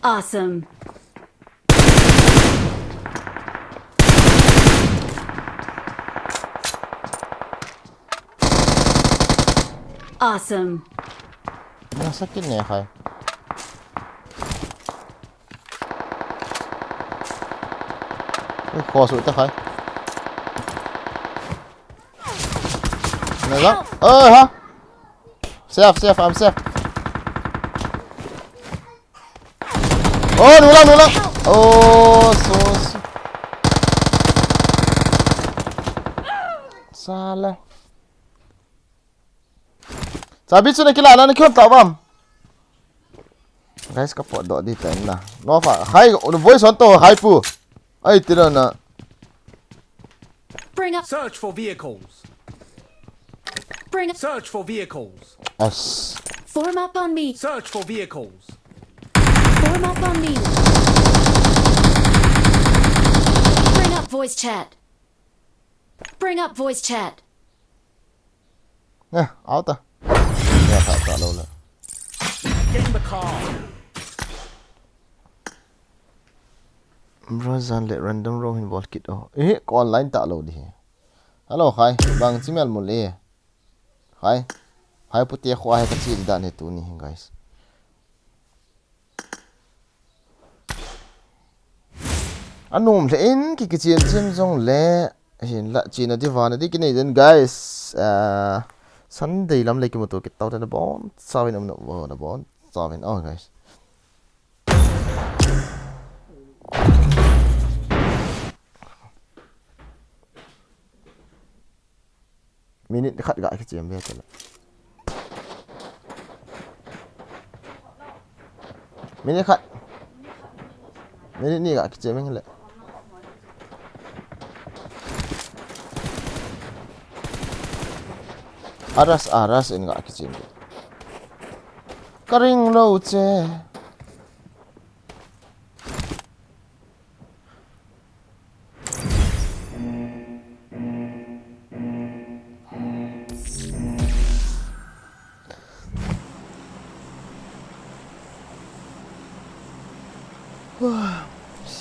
Awesome. Awesome. Nah sakit ni hai. Kho sụt ta hai. Này đó. Ha. Safe, I'm safe. Oh, nulang. Oh, so. Salah. Sabi tu nak kila lah nak kau tak faham. Guys, kapot dok di ten lah. No fa. Hai, the voice on to hai pu. Ai tidak nak. Bring up. Search for vehicles. Bring up. Search for vehicles. As. Form up on me. Search for vehicles. Form up on me. Bring up voice chat. Bring up voice chat. Nè, áo ta. Nè, tak lâu lah. Get in the car. Brazan let random row in ball kit oh. Ko online tak lâu đi. Hello, hi. Bang Cimel mule. Hi. Hi putih aku hai kecil dan itu nih, guys. Anum le in ki kecil cim zong le. Hin la China di vana di kini then guys. Sunday lam lagi motor kita tahu dah bon. Sawin am nak dah bon. Sawin oh guys. Minit dekat gak kecil biar tu lah. Minit dekat. Minit ni gak kecil memang lah. Aras ini gak kecil. Kering lau je.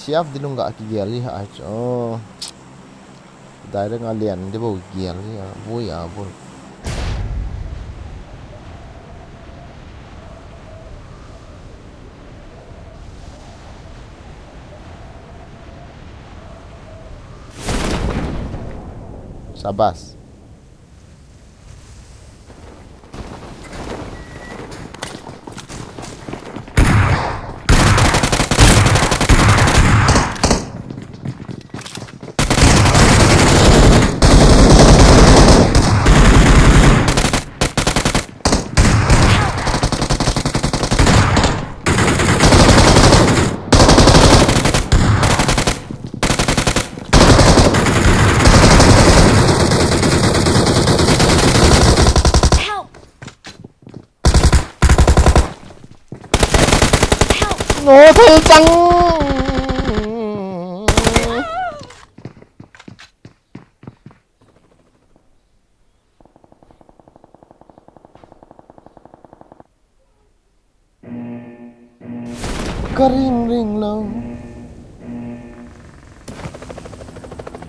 Siap di lung gak kial ni aja. Oh. Daerah ngalian dia bau kial ni. Boy abol. Sabas. No thấy trắng. Kering ring lâu.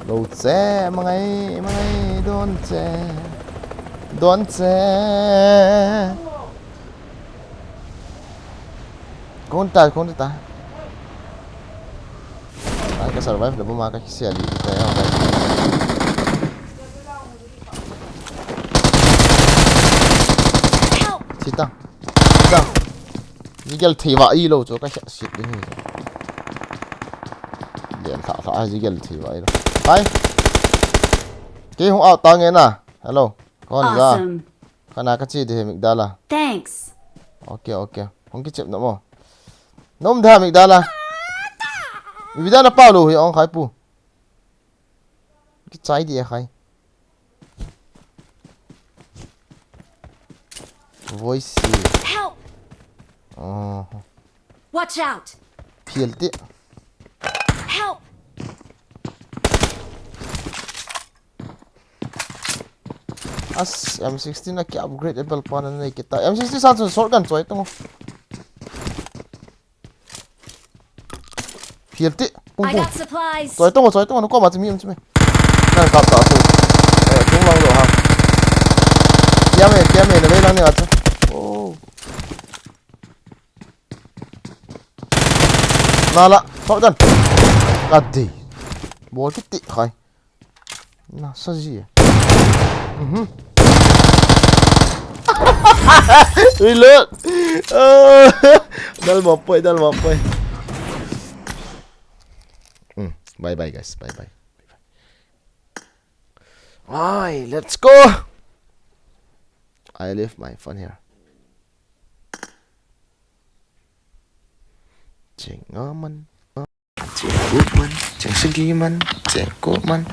Lâu xe mà ngay đón xe. Don't say. Kung ta. Ay ka survive na bumaka si Ali. Kaya okay. Sitang. Jigel thiwa I lo cho ka shit đi. Liền thả jigel thiwa I lo. Bye. Cái hông out ta nghe na. Hello. Con ra. Awesome. Kana ka chi de migdala. Thanks. Okay. Hong ki chep na mo. Nom da migdala. Migdala pa lo hi ong khai pu. Ki chai di khai. Voice. Help! Oh. Watch out! Phiel ti. Help! As M16 na ki upgrade Ebol pa na nai kita. M16 sa shotgun choi tong. Phiel ti. Pung I pung. got supplies. Choi tong no ko ma chimi chimi. Na ka ta tu. Tung lang lo ha. Kiame na ve lang ni acha. Oh. Nala, shotgun. Kaddi. Bol ti khai. Na sa ji. Reload. Dal mapoy. Bye guys. Bye. Alright, let's go. I leave my phone here. Cheng man. Cheng good man. Cheng sigi man. Cheng good man.